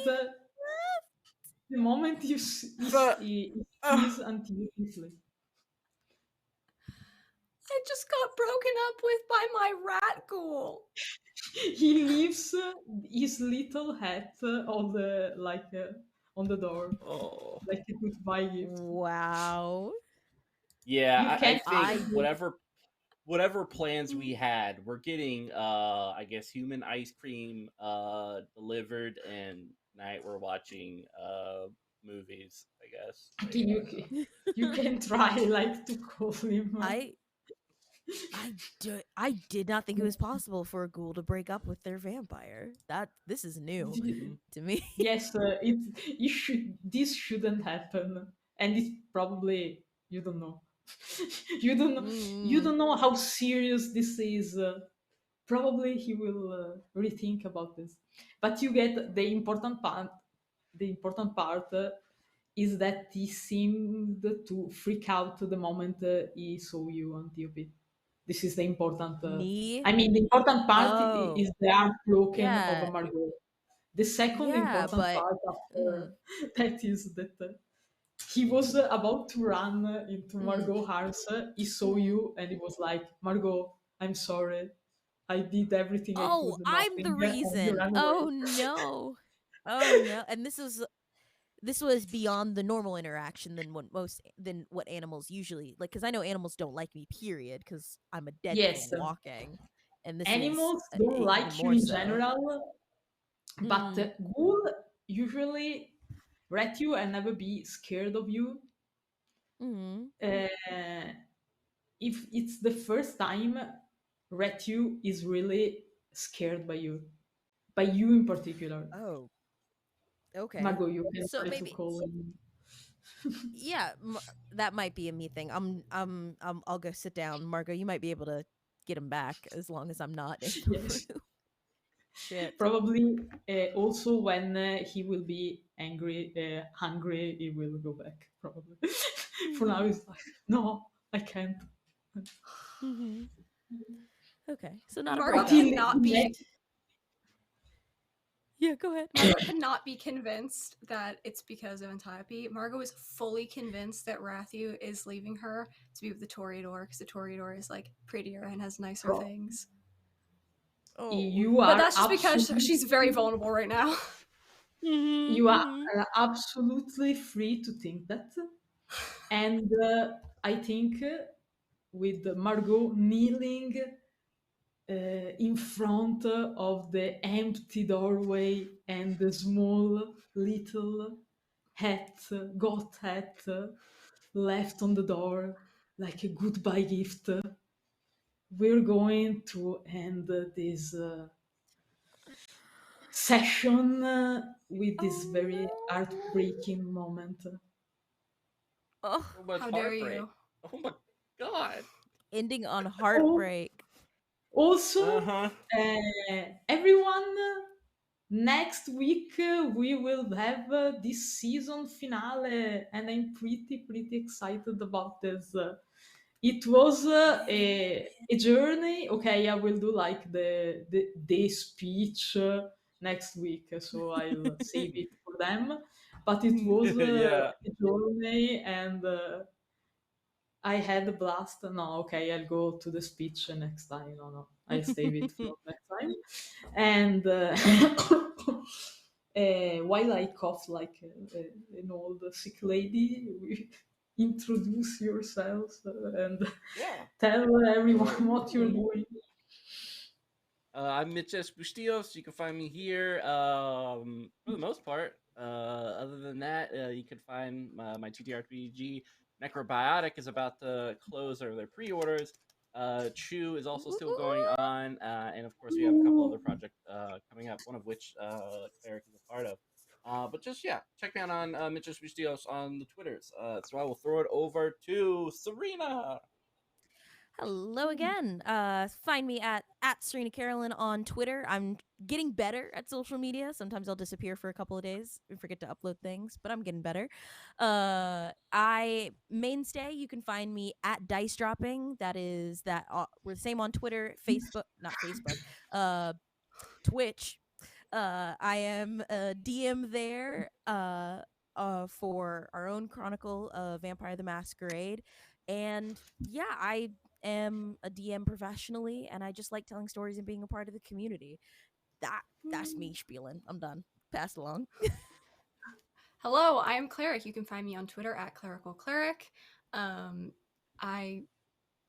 But he sees until you flee. I just got broken up with by my rat ghoul. He leaves his little hat on the door, oh. like a goodbye gift. Wow. Yeah, You I can't. think whatever plans we had, we're getting I guess human ice cream delivered, and tonight we're watching movies, I guess. Okay, you can try like to call him. I did not think it was possible for a ghoul to break up with their vampire. This is new to me. Yes, this shouldn't happen, and it's probably you don't know. You don't know how serious this is. Probably he will rethink about this. But you get the important part. The important part is that he seemed to freak out the moment he saw you, Antiope. This is the important. Me? I mean, the important part Oh, is the art broken yeah, of Margot. The second yeah, important but part after mm, that is that he was about to run into mm, Margot's house. He saw mm. you and he was like, Margot, I'm sorry. I did everything I Oh, could, I'm the nothing, and you reason. ran away. Oh no. Oh no. And this was beyond the normal interaction than what animals usually like, because I know animals don't like me, period, because I'm a dead thing Yes, walking, and this is animals don't even like you more in so. general, but Mm, ghoul usually let you and never be scared of you. mm. Uh, if it's the first time, Retu is really scared by you in particular. Oh, okay. Margot, you can So try to maybe, call him. yeah, that might be a me thing. I'll go sit down. Margot, you might be able to get him back as long as I'm not in the Yes, room. Shit. probably also when he will be hungry, he will go back. Probably. For now, Mm-hmm. he's like, no, I can't. Mm-hmm. Okay, so not a Margot But breakup. cannot be Yeah, go ahead. Margot cannot be convinced that it's because of Antiope. Margot is fully convinced that Rathu is leaving her to be with the Toreador because the Toreador is like prettier and has nicer Pro- things. Oh. you But are that's just because absolutely she's very vulnerable right now. you are Mm-hmm. absolutely free to think that, and I think with Margot kneeling in front of the empty doorway and the small little hat, goat hat, left on the door like a goodbye gift. We're going to end this session with this Oh very no. heartbreaking moment. Oh, So much How dare heartbreak. you? Oh my god. ending on Oh, heartbreak. also, Uh-huh. everyone, next week we will have this season finale, and I'm pretty excited about this. It was a journey. Okay, I will do like the speech next week, so I'll save it for them. But it was Yeah. a journey, and I had a blast. No, okay, I'll go to the speech next time. No, I'll save it for next time. And while I cough like an old sick lady, we introduce yourselves and Yeah. tell everyone So, what you're doing. I'm MitchsBustillos. You can find me here for the most part. Other than that, you can find my TTRPG Necrobiotic is about to close their pre-orders. Chew is also still going on, and of course we have a couple other projects coming up. One of which Cleric is a part of. But just yeah, check me out on MitchsBustillos on the Twitters. So I will throw it over to Sarina. Hello again. Find me at SarinaCarolyn on Twitter. I'm getting better at social media. Sometimes I'll disappear for a couple of days and forget to upload things, but I'm getting better. I mainstay. You can find me at Dice Dropping. That is that. We're the same on Twitter, Facebook, not Facebook. Twitch. I am a DM there. For our own Chronicle of Vampire the Masquerade, and yeah, I am a DM professionally, and I just like telling stories and being a part of the community. That's me spieling. I'm done. Pass it along. Hello, I am Cleric. You can find me on Twitter at ClericalCleric. I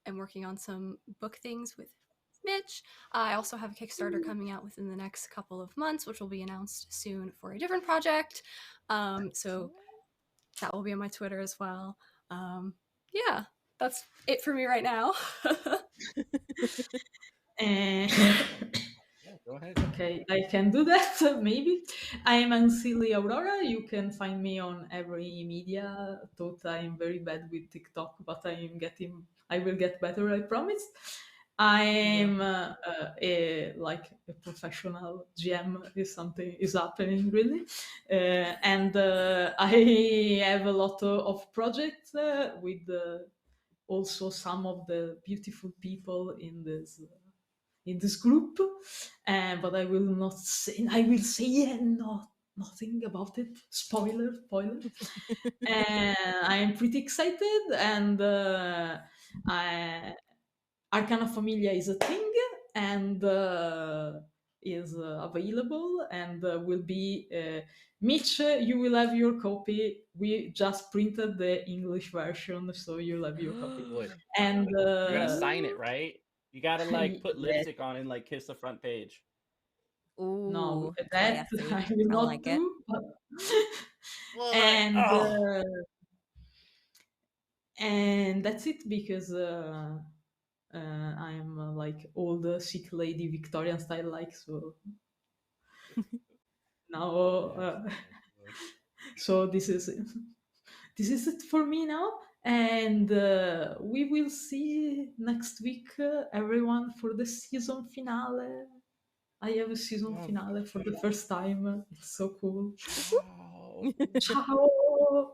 am working on some book things with Mitch. I also have a Kickstarter coming out within the next couple of months, which will be announced soon for a different project. So That will be on my Twitter as well. Yeah, that's it for me right now. And Yeah, go ahead. okay, I can do that, maybe. I am UnseelieAurora. You can find me on every media. Thought I am very bad with TikTok, but I will get better, I promise. I am like a professional GM is happening really, and I have a lot of projects with also some of the beautiful people in this group, but I will not say. I will say nothing about it. Spoiler. And I am pretty excited, and Arcana Familia is a thing, and is available, and will be. Mitch, you will have your copy. We just printed the English version, so you'll have your copy. Good. And You're gonna sign it, right? You gotta like put yes. lipstick on and like kiss the front page. No, Ooh, that classy. I will I not like it. do. But What? and Oh. and that's it, because I'm like old sick lady Victorian style, like, so now. Yes. Oh, So this is it for me now, and we will see next week, everyone, for the season finale. I have a season God. finale for the first time. It's so cool. Ciao. Ciao.